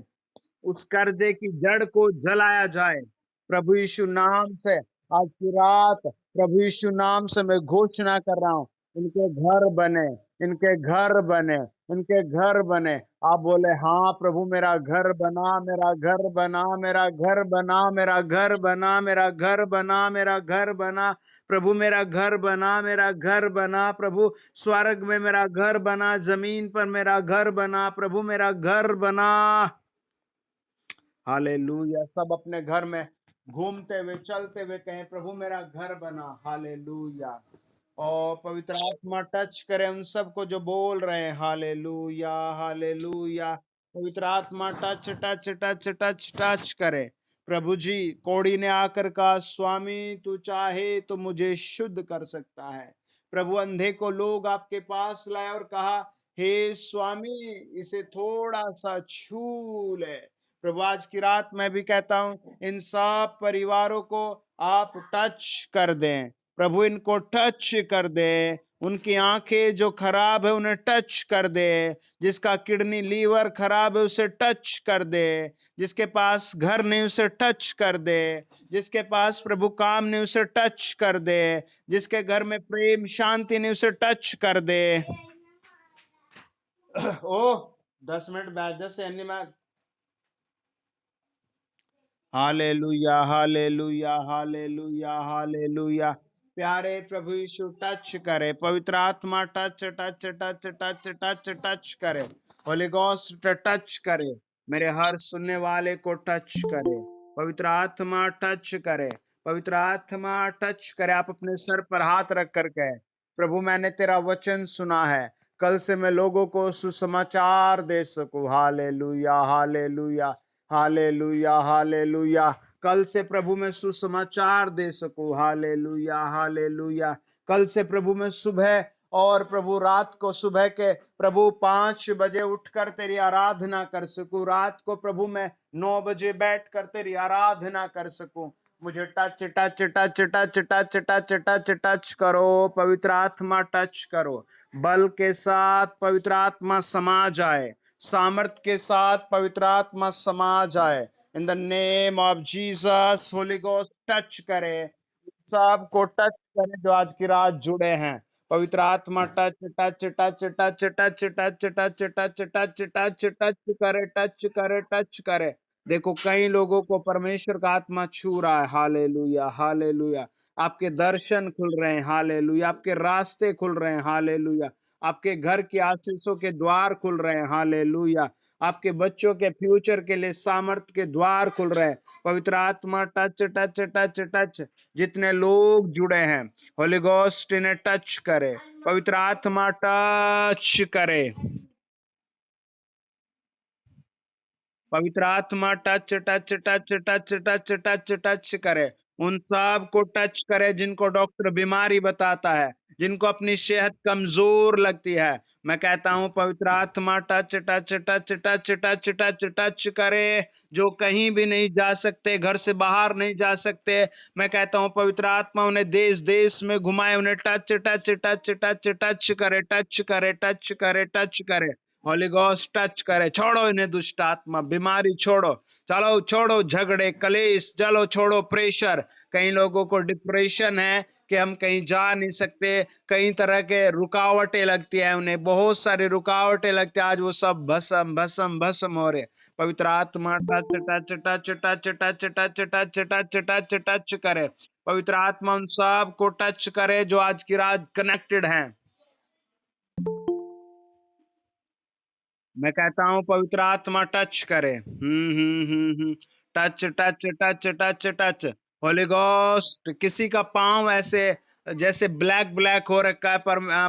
[SPEAKER 1] उस कर्जे की जड़ को जलाया जाए। प्रभु यीशु नाम से आज की रात, प्रभु यीशु नाम से मैं घोषणा कर रहा हूं, इनके घर बने, इनके घर बने, इनके घर बने। आप बोले हाँ प्रभु, मेरा घर बना, मेरा घर बना, मेरा घर बना, मेरा घर बना, मेरा घर बना, मेरा घर बना। प्रभु मेरा घर बना, मेरा घर बना। प्रभु स्वर्ग में मेरा घर बना, जमीन पर मेरा घर बना। प्रभु मेरा घर बना। हालेलुया। सब अपने घर में घूमते हुए चलते हुए कहें, प्रभु मेरा घर बना। हालेलुया। और पवित्र आत्मा टच करे उन सबको जो बोल रहे हैं। Hallelujah, hallelujah. पवित्र आत्मा touch touch touch touch touch करे। प्रभु जी, कोड़ी ने आकर कहा, स्वामी तू चाहे तो मुझे शुद्ध कर सकता है। प्रभु अंधे को लोग आपके पास लाए और कहा, हे स्वामी इसे थोड़ा सा छू ले। प्रभु आज की रात मैं भी कहता हूं, इन सब परिवारों को आप टच कर दें। प्रभु इनको टच कर दे। उनकी आंखें जो खराब है उन्हें टच कर दे। जिसका किडनी लीवर खराब है उसे टच कर दे। जिसके पास घर नहीं उसे टच कर दे। जिसके पास प्रभु काम नहीं उसे टच कर दे। जिसके घर में प्रेम शांति नहीं उसे टच कर दे। ओह 10 मिनट बाद जैसे हालेलुया, हालेलुया, हालेलुया, हालेलुया। प्यारे प्रभु यीशु टच करे। पवित्र आत्मा touch touch touch touch touch touch करे। होली गोस्ट टच करे। मेरे हर सुनने वाले को टच करे। पवित्र आत्मा टच करे। पवित्र आत्मा टच करे। आप अपने सर पर हाथ रख कर कहे, प्रभु मैंने तेरा वचन सुना है। कल से मैं लोगों को सुसमाचार दे सकूं। Hallelujah, hallelujah, hallelujah, hallelujah. कल से प्रभु मैं सुसमाचार दे सकूं। Hallelujah, hallelujah. कल से प्रभु मैं सुबह और प्रभु रात को, सुबह के प्रभु 5 बजे उठकर तेरी आराधना कर सकूं, रात को प्रभु मैं 9 बजे बैठकर तेरी आराधना कर सकूं। मुझे touch touch touch touch touch touch touch touch करो, पवित्र आत्मा टच करो। बल के साथ पवित्र आत्मा समा जाए, सामर्थ के साथ पवित्र आत्मा समा जाए। इन the name of Jesus, Holi ghost touch करे, सबको टच करे जो आज की रात जुड़े हैं। पवित्र आत्मा touch touch touch touch touch touch touch touch touch touch touch करे, टच करे, टच करे। देखो कई लोगों को परमेश्वर का आत्मा छू रहा है। Hallelujah, hallelujah. आपके दर्शन खुल रहे हैं। हालेलुया। आपके रास्ते खुल रहे हैं। हालेलुया। आपके घर की आशीषों के द्वार खुल रहे हैं। हालेलुया। आपके बच्चों के फ्यूचर के लिए सामर्थ के द्वार खुल रहे हैं। पवित्र आत्मा टच टच टच टच। जितने लोग जुड़े हैं, होली गोस्ट इन्हें टच करे, पवित्र आत्मा टच करे, पवित्र आत्मा touch touch touch touch touch touch touch करे। उन सब को टच करे जिनको डॉक्टर बीमारी बताता है, जिनको अपनी सेहत कमजोर लगती है। मैं कहता हूं पवित्र आत्मा touch touch touch touch touch touch touch करे। जो कहीं भी नहीं जा सकते, घर से बाहर नहीं जा सकते, मैं कहता हूं पवित्र आत्मा उन्हें देश देश में घुमाए, उन्हें touch touch touch touch touch करे, टच करे, टच करे, टच करे। होली गॉस्ट टच करे। छोड़ो इन्हें दुष्ट आत्मा, बीमारी छोड़ो, चलो छोड़ो झगड़े कलेश, चलो छोड़ो प्रेशर। कई लोगों को डिप्रेशन है कि हम कहीं जा नहीं सकते, कई तरह के रुकावटें लगती है, उन्हें बहुत सारी रुकावटें लगती है। आज वो सब भस्म भस्म भस्म हो रहे। पवित्र आत्मा touch touch touch touch touch touch touch touch touch touch करे। पवित्र आत्मा उन सब को टच करे जो आज की रात कनेक्टेड हैं। मैं कहता हूँ पवित्र आत्मा टच करे। Touch touch touch touch touch. Holi ghost किसी का पांव ऐसे जैसे ब्लैक ब्लैक हो रखा है,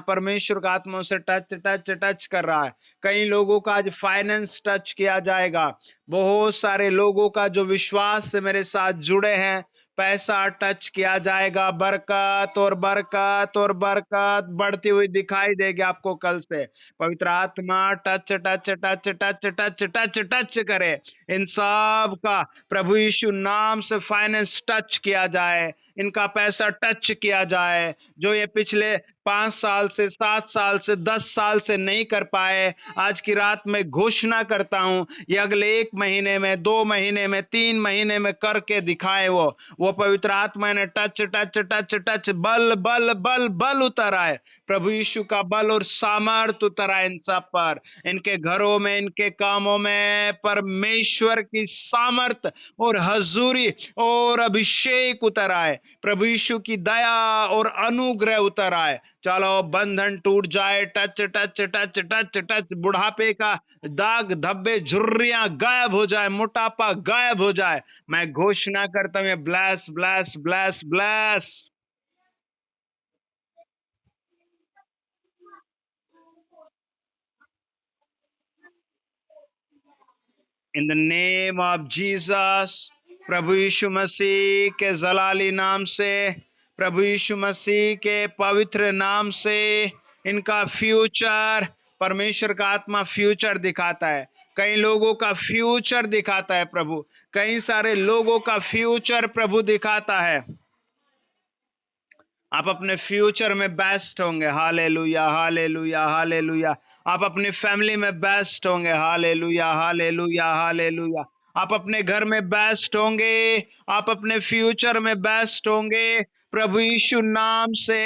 [SPEAKER 1] परमेश्वर का आत्मा उसे टच टच टच कर रहा है। कई लोगों का आज फाइनेंस टच किया जाएगा। बहुत सारे लोगों का जो विश्वास से मेरे साथ जुड़े हैं, पैसा टच किया जाएगा। बरकत और बरकत और बरकत बढ़ती हुई दिखाई देगी आपको कल से। पवित्र आत्मा touch touch touch touch touch touch touch करे। इन सब का प्रभु यीशु नाम से फाइनेंस टच किया जाए, इनका पैसा टच किया जाए। जो ये पिछले 5 साल से, 7 साल से, 10 साल से नहीं कर पाए, आज की रात में घोषणा करता हूं ये अगले 1 महीने में, 2 महीने में, 3 महीने में करके दिखाए। वो पवित्र आत्मा ने टच टच टच टच, बल बल बल बल उतर आए। प्रभु यीशु का बल और सामर्थ उतर आए इन सब पर, इनके घरों में, इनके कामों में परमेश्वर की सामर्थ और हजूरी और अभिषेक उतर आए। प्रभु यीशु की दया और अनुग्रह उतर आए। चलो बंधन टूट जाए। Touch touch touch touch touch. बुढ़ापे का दाग धब्बे झुर्रियां गायब हो जाए, मोटापा गायब हो जाए। मैं घोषणा करता हूं bless bless bless bless. In the name of Jesus, प्रभु यीशु मसीह के जलाली नाम से, प्रभु यीशु मसीह के पवित्र नाम से, इनका फ्यूचर, परमेश्वर का आत्मा फ्यूचर दिखाता है। कई लोगों का फ्यूचर दिखाता है प्रभु, कई सारे लोगों का फ्यूचर प्रभु दिखाता है। आप अपने फ्यूचर में बेस्ट होंगे। Hallelujah, hallelujah, hallelujah. आप अपनी फैमिली में बेस्ट होंगे। Hallelujah, hallelujah, hallelujah. आप अपने घर में बेस्ट होंगे, आप अपने फ्यूचर में बेस्ट होंगे। प्रभु यीशु नाम से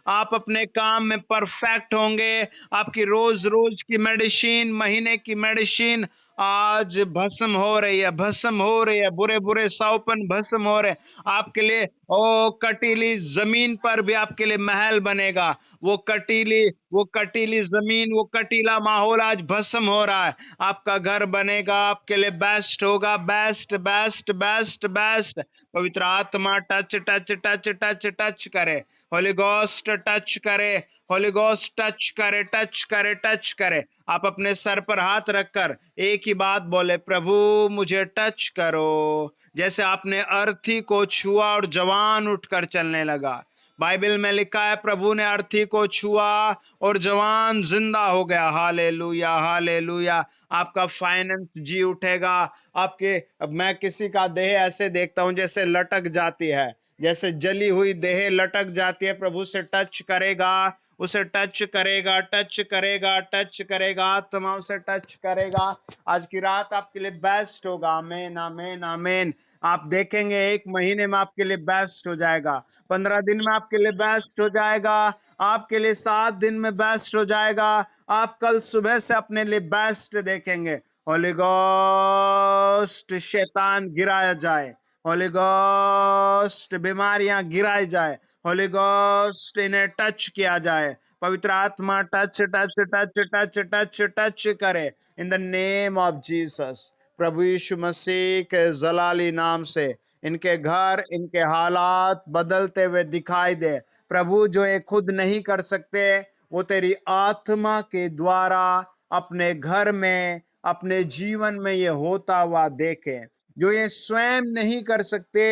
[SPEAKER 1] आप अपने काम में परफेक्ट होंगे। आपकी रोज रोज की मेडिसिन, महीने की मेडिसिन आज भस्म हो रही है, भस्म हो रही है। बुरे बुरे सौपन भस्म हो रहे हैं आपके लिए। ओ कटीली जमीन पर भी आपके लिए महल बनेगा। वो कटीली जमीन, वो कटीला माहौल आज भस्म हो रहा है। आपका घर बनेगा, आपके लिए बेस्ट होगा। Best best best best. पवित्र आत्मा touch touch touch touch touch करे, होली गोस्ट टच करे, होली गोस्ट टच करे, टच करे, टच करे। आप अपने सर पर हाथ रखकर एक ही बात बोले, प्रभु मुझे टच करो। जैसे आपने अर्थी को छुआ और जवान उठकर चलने लगा। बाइबल में लिखा है प्रभु ने अर्थी को छुआ और जवान जिंदा हो गया। Hallelujah, hallelujah. आपका फाइनेंस जी उठेगा। आपके, मैं किसी का देह ऐसे देखता हूं जैसे लटक जाती है, जैसे जली हुई देह लटक जाती है। प्रभु से टच करेगा, उसे टच करेगा, टच करेगा, टच करेगा, आत्मा उसे टच करेगा। आज की रात आपके लिए बेस्ट होगा। आमेन, आमेन, आमेन। आप देखेंगे 1 महीने में आपके लिए बेस्ट हो जाएगा, 15 दिन में आपके लिए बेस्ट हो जाएगा, आपके लिए 7 दिन में बेस्ट हो जाएगा। आप कल सुबह से अपने लिए बेस्ट देखेंगे। होली गोस्ट शैतान गिराया जाए, होली गोस्ट बीमारियां गिराई जाए, होली गोस्ट इन्हें टच किया जाए। पवित्र आत्मा touch touch touch touch touch touch करे in the name of Jesus. प्रभु यीशु मसीह के जलाली नाम से इनके घर, इनके हालात बदलते हुए दिखाई दे। प्रभु जो ये खुद नहीं कर सकते, वो तेरी आत्मा के द्वारा अपने घर में, अपने जीवन में ये होता हुआ देखे। जो ये स्वयं नहीं कर सकते,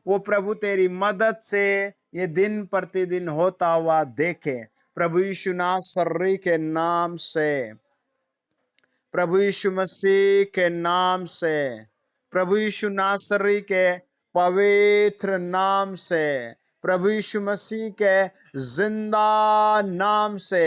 [SPEAKER 1] वो प्रभु तेरी मदद से ये दिन प्रतिदिन होता हुआ देखे। प्रभु यीशु नासरी के नाम से, प्रभु यीशु मसीह के नाम से, प्रभु यीशु नासरी के पवित्र नाम से, प्रभु यीशु मसीह के जिंदा नाम से,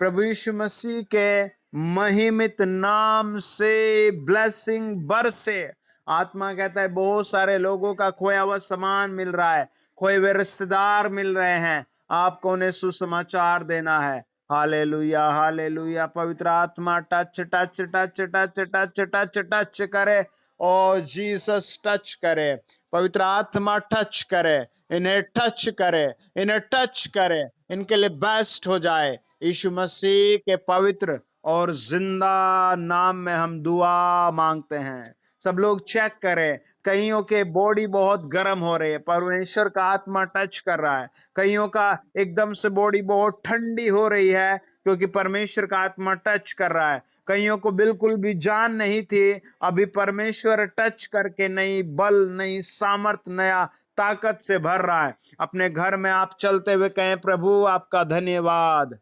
[SPEAKER 1] प्रभु यीशु मसीह के महिमित नाम से ब्लेसिंग बरसे। आत्मा कहता है बहुत सारे लोगों का खोया हुआ सामान मिल रहा है, खोए हुए रिश्तेदार मिल रहे हैं, आपको उन्हें सुसमाचार देना है। Hallelujah, hallelujah. पवित्र आत्मा touch touch touch touch touch touch touch करे, और जीसस टच करे। पवित्र आत्मा टच करे, इन्हें टच करे, इन्हें टच करे, इनके लिए बेस्ट हो जाए। यीशु मसीह के पवित्र और जिंदा नाम में हम दुआ मांगते हैं। सब लोग चेक करें, कईयों के बॉडी बहुत गर्म हो रही है, परमेश्वर का आत्मा टच कर रहा है। कईयों का एकदम से बॉडी बहुत ठंडी हो रही है, क्योंकि परमेश्वर का आत्मा टच कर रहा है। कईयों को बिल्कुल भी जान नहीं थी, अभी परमेश्वर टच करके नई बल, नई सामर्थ, नया ताकत से भर रहा है। अपने घर में आप चलते हुए कहें, प्रभु आपका धन्यवाद।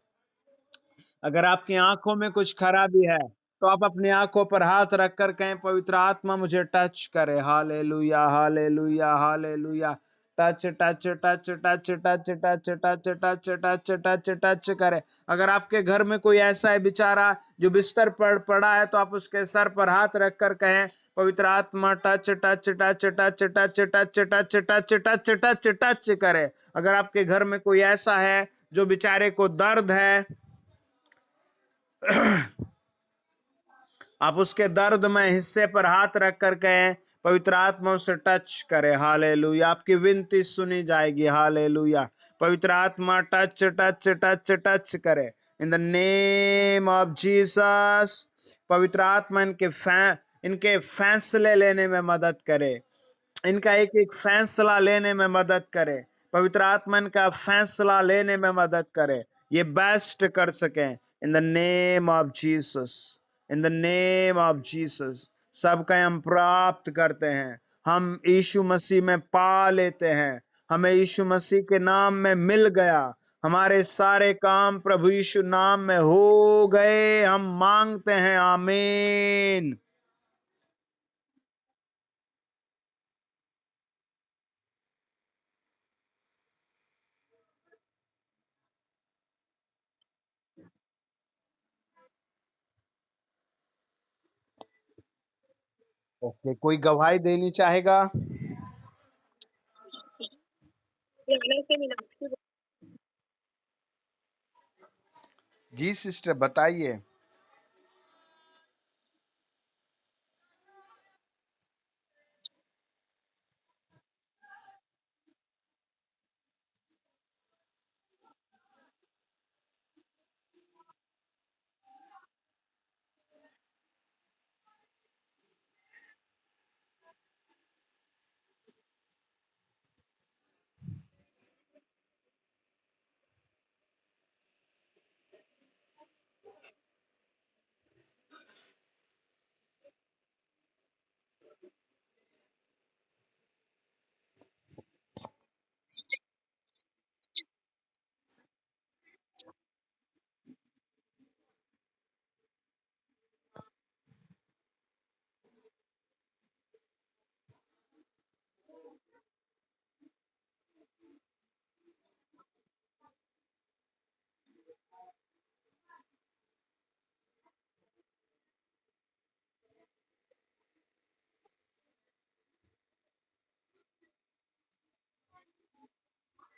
[SPEAKER 1] अगर आपकी आंखों में कुछ खराबी है, तो आप अपनी आंखों पर हाथ रखकर कहें, पवित्र आत्मा मुझे टच करे। Hallelujah, hallelujah, hallelujah. Touch touch touch touch touch touch touch touch touch touch touch करे। अगर आपके घर में कोई ऐसा है बेचारा जो बिस्तर पर पड़ा है, तो आप उसके सर पर हाथ रखकर कहें, पवित्र आत्मा touch touch touch touch touch touch touch touch touch touch touch करे। अगर आपके घर में कोई ऐसा है जो बेचारे को दर्द है, आप उसके दर्द में हिस्से पर हाथ रख कर कहें, पवित्र आत्मा उसे टच करे। हालेलुया, आपकी विनती सुनी जाएगी। हालेलुया। पवित्र आत्मा टच टच टच टच करे in the name of Jesus. पवित्र आत्मा इनके फैसले लेने में मदद करे, इनका एक एक फैसला लेने में मदद करे। पवित्र आत्मा इनका फैसला लेने में मदद करे, ये बेस्ट कर सकें इन the name of Jesus, in the name of Jesus. सबका हम प्राप्त करते हैं, हम यीशु मसीह में पा लेते हैं, हमें यीशु मसीह के नाम में मिल गया। हमारे सारे काम प्रभु यीशु नाम में हो गए, हम मांगते हैं। आमीन। ओके, कोई गवाही देनी चाहेगा? जी सिस्टर, बताइए।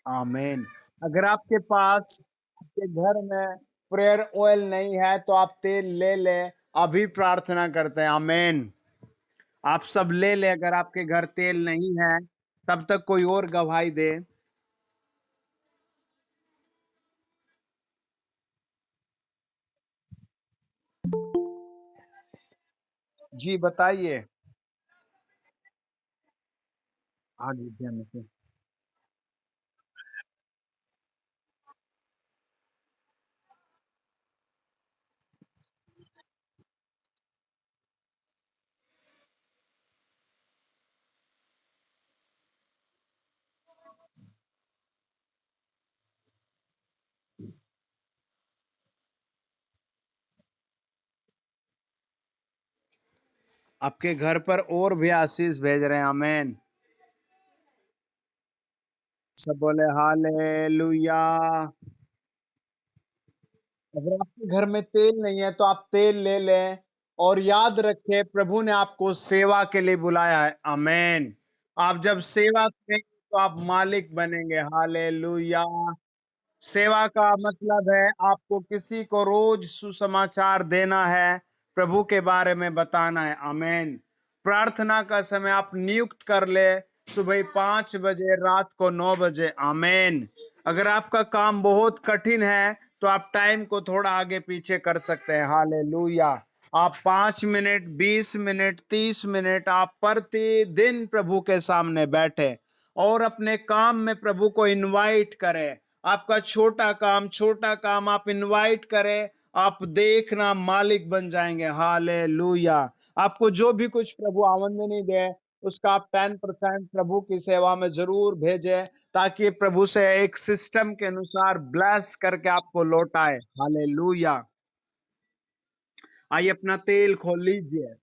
[SPEAKER 1] आमीन। अगर आपके पास आपके घर में प्रेयर ऑयल नहीं है तो आप तेल ले लें। अभी प्रार्थना करते हैं। आमीन। आप सब ले लें। अगर आपके घर तेल नहीं है तब तक कोई और गवाही दे। जी बताइए। आगे ध्यान से। आपके घर पर और भी आशीष भेज रहे हैं। आमीन। सब बोले हालेलुया। अगर आपके घर में तेल नहीं है तो आप तेल ले लें। और याद रखें प्रभु ने आपको सेवा के लिए बुलाया है। आमीन। आप जब सेवा करेंगे तो आप मालिक बनेंगे। हालेलुया। सेवा का मतलब है आपको किसी को रोज सुसमाचार देना है। प्रभु के बारे में बताना है। आमीन। प्रार्थना का समय आप नियुक्त कर ले। सुबह 5 बजे, रात को 9 बजे। आमीन। अगर आपका काम बहुत कठिन है तो आप टाइम को थोड़ा आगे पीछे कर सकते हैं। हालेलुया। आप 5 मिनट, 20 मिनट, 30 मिनट आप प्रतिदिन प्रभु के सामने बैठे और अपने काम में प्रभु को इनवाइट करें। आपका छोटा काम आप इनवाइट करें। आप देखना मालिक बन जाएंगे। हालेलुया। आपको जो भी कुछ प्रभु आमदनी दे उसका आप 10% प्रभु की सेवा में जरूर भेजें ताकि प्रभु से एक सिस्टम के अनुसार ब्लेस करके आपको लौटाए। हालेलुया। आइए अपना तेल खोल लीजिए।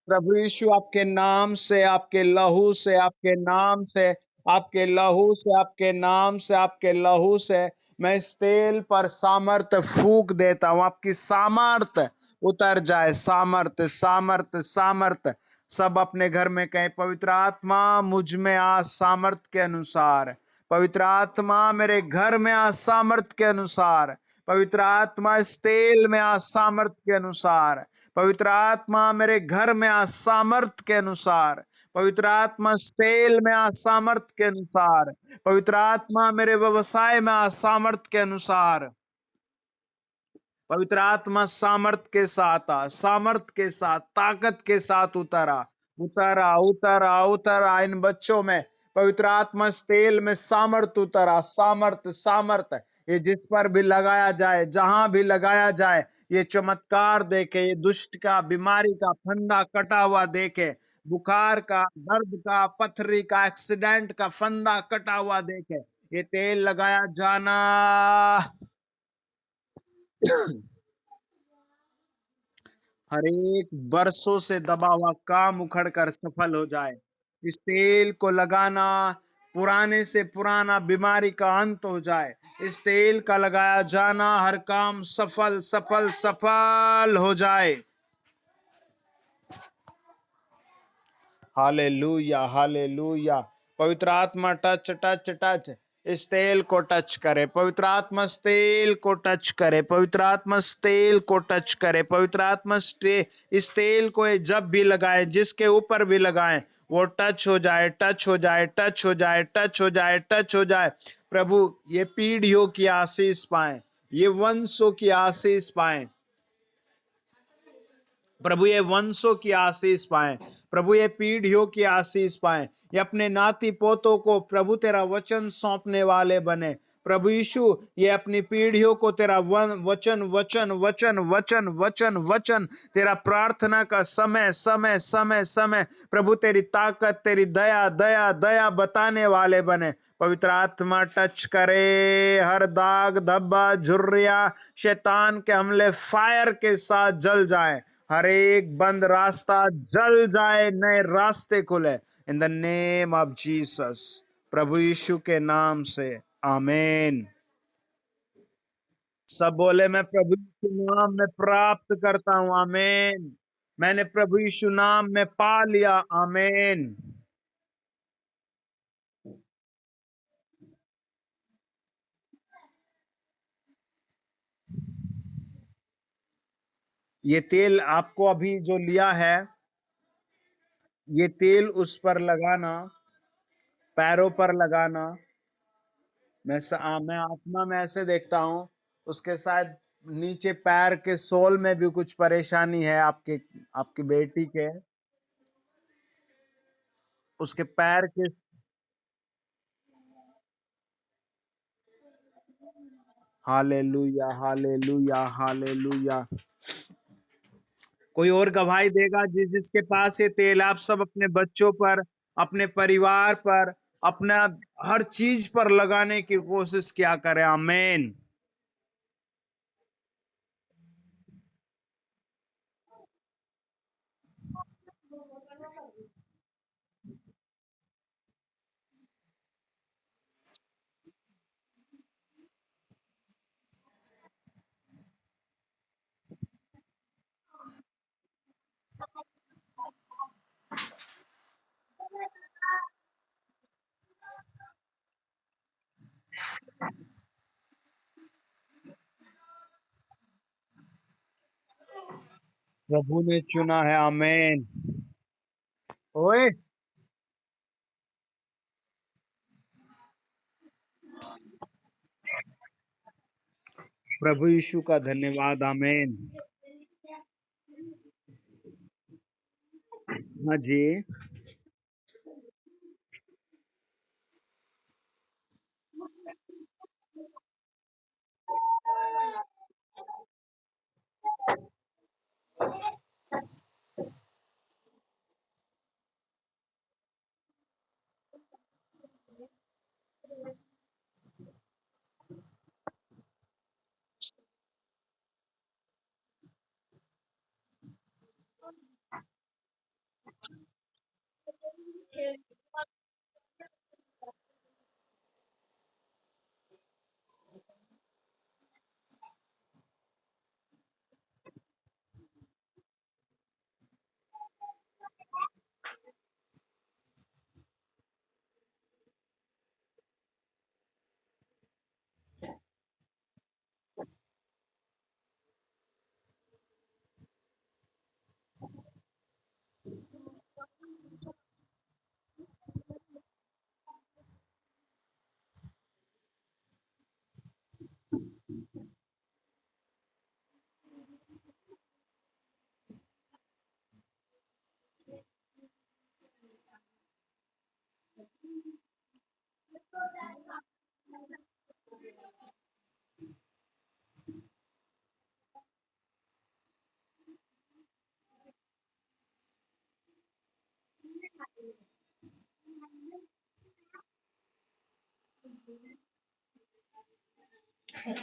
[SPEAKER 1] प्रभु यीशु आपके नाम से, आपके लहू से, आपके नाम से, आपके लहू से, आपके नाम से, आपके लहू से मैं इस तेल पर सामर्थ फूक देता हूं। आपकी सामर्थ उतर जाए। सामर्थ, सामर्थ, सामर्थ। सब अपने घर में कहें, पवित्र आत्मा मुझ में आ सामर्थ के अनुसार। पवित्र आत्मा मेरे घर में आ सामर्थ के अनुसार। पवित्र आत्मा इस तेल में आ सामर्थ के अनुसार। पवित्र आत्मा मेरे घर में आ सामर्थ के अनुसार। पवित्र आत्मा इस तेल में आ सामर्थ के अनुसार। पवित्र आत्मा मेरे व्यवसाय में आ सामर्थ के अनुसार। पवित्र आत्मा सामर्थ के साथ आ, सामर्थ के साथ, ताकत के साथ उतरा, उतरा, उतरा, उतरा इन बच्चों में। पवित्र आत्मा इस तेल में सामर्थ उतरा। सामर्थ, सामर्थ। ये जिस पर भी लगाया जाए, जहां भी लगाया जाए, ये चमत्कार देखे, ये दुष्ट का, बीमारी का फंदा कटा हुआ देखे, बुखार का, दर्द का, पथरी का, एक्सीडेंट का फंदा कटा हुआ देखे। ये तेल लगाया जाना। हर एक बरसों से दबा हुआ काम उखड़ कर सफल हो जाए। इस तेल को लगाना, पुराने से पुराना बीमारी का अंत हो जाए। इस तेल का लगाया जाना, हर काम सफल सफल सफल हो जाए। Hallelujah, hallelujah. पवित्र आत्मा टच, टच, टच। इस तेल को टच करे। पवित्र आत्मा इस तेल को टच करे। पवित्र आत्मा इस तेल को टच करे। पवित्र आत्मा इस तेल को जब भी लगाए, जिसके ऊपर भी लगाए, वो टच हो जाए, टच हो जाए, टच हो जाए, टच हो जाए, टच हो जाए। प्रभु ये पीढ़ियों की आशीष पाए, ये वंशों की आशीष पाए। प्रभु ये वंशों की आशीष पाए। प्रभु ये पीढ़ियों की आशीष पाए। ये अपने नाती पोतों को प्रभु तेरा वचन सौंपने वाले बने। प्रभु यीशु ये अपनी पीढ़ियों को तेरा वचन, वचन, वचन, वचन, वचन, वचन, तेरा प्रार्थना का समय, समय, समय, समय, प्रभु तेरी ताकत, तेरी दया, दया, दया बताने वाले बने। पवित्र आत्मा टच करे। हर दाग धब्बा झुर्रिया शैतान के हमले फायर के साथ जल जाए। हर एक बंद रास्ता जल जाए, नए रास्ते खुले। In the name of Jesus, प्रभु यीशु के नाम से। आमीन। सब बोले मैं प्रभु यीशु नाम में प्राप्त करता हूं। आमीन। मैंने प्रभु यीशु नाम में पा लिया। आमीन। ये तेल आपको अभी जो लिया है, ये तेल उस पर लगाना, पैरों पर लगाना। मैं आत्मा में ऐसे देखता हूँ, उसके शायद नीचे पैर के सोल में भी कुछ परेशानी है, आपके आपकी बेटी के, उसके पैर के। Hallelujah, hallelujah, hallelujah. कोई और गवाही देगा जिसके पास ये तेल? आप सब अपने बच्चों पर, अपने परिवार पर, अपना हर चीज पर लगाने की कोशिश क्या करें। आमीन। प्रभु ने चुना है। आमीन। ओए, प्रभु यीशु का धन्यवाद। आमीन। हाँ जी।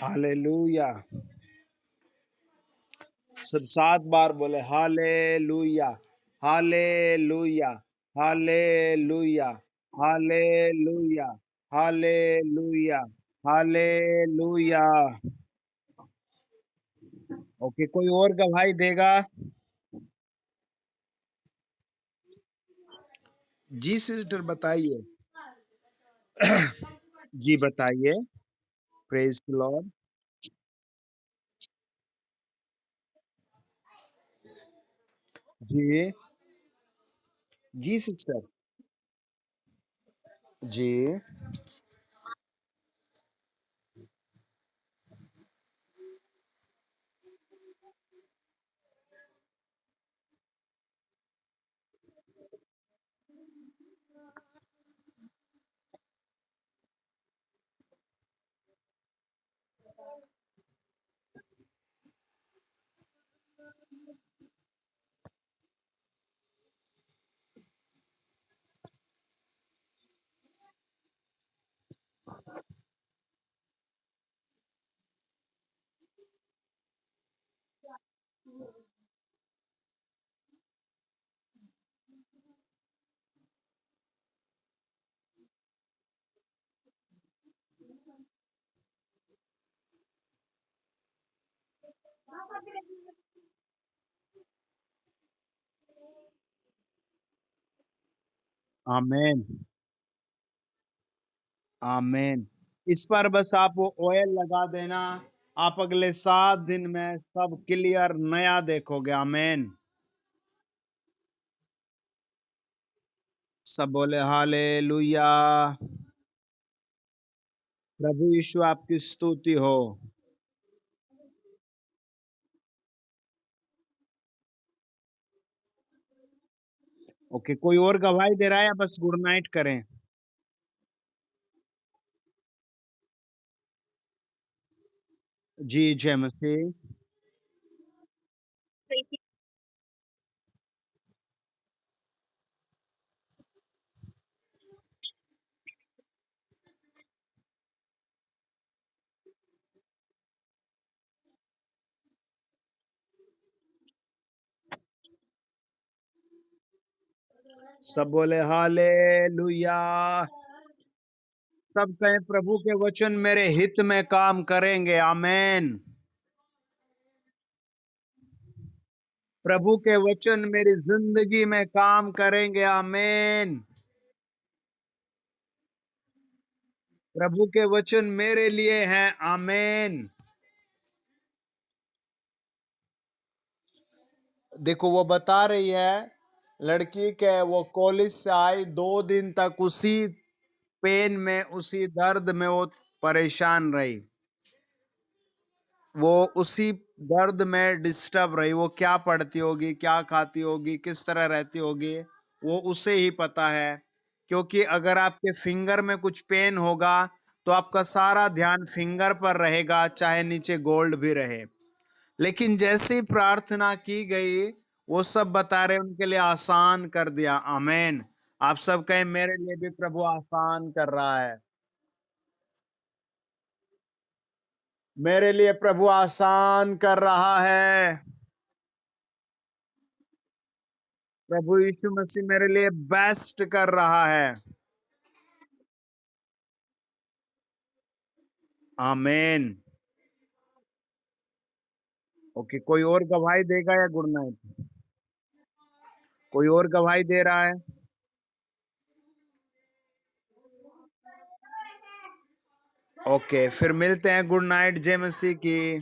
[SPEAKER 1] हालेलुया। सब 7 बार बोले hallelujah, hallelujah, hallelujah, hallelujah, hallelujah, hallelujah. Okay, कोई और गवाही देगा? जी सिस्टर, बताइए। जी बताइए। Praise the lord. जी। जी सिस्टर। जी। आमेन। आमेन। इस पर बस आप वो ऑयल लगा देना, आप अगले 7 दिन में सब क्लियर नया देखोगे। आमीन। सब बोले हालेलुया। प्रभु यीशु आपकी स्तुति हो। ओके, कोई और गवाही दे रहा है या बस गुड नाइट करें? जी, जय मसीह। सब बोले हालेलुया। सब कहें प्रभु के वचन मेरे हित में काम करेंगे। आमीन। प्रभु के वचन मेरी जिंदगी में काम करेंगे। आमीन। प्रभु के वचन मेरे लिए हैं। आमीन। देखो वो बता रही है, लड़की के वो कॉलेज से आई, 2 दिन तक उसी पेन में, उसी दर्द में वो परेशान रही। वो उसी दर्द में डिस्टर्ब रही। वो क्या पढ़ती होगी, क्या खाती होगी, किस तरह रहती होगी, वो उसे ही पता है। क्योंकि अगर आपके फिंगर में कुछ पेन होगा तो आपका सारा ध्यान फिंगर पर रहेगा, चाहे नीचे गोल्ड भी रहे। लेकिन जैसे ही प्रार्थना की गई, वो सब बता रहे उनके लिए आसान कर दिया। आमीन। आप सब कहें मेरे लिए भी प्रभु आसान कर रहा है। मेरे लिए प्रभु आसान कर रहा है। प्रभु यीशु मसीह मेरे लिए बेस्ट कर रहा है। आमीन। ओके, कोई और गवाही देगा या गुड नाइट? कोई और गवाही दे रहा है? ओके, फिर मिलते हैं। Good night. जय मसीह की।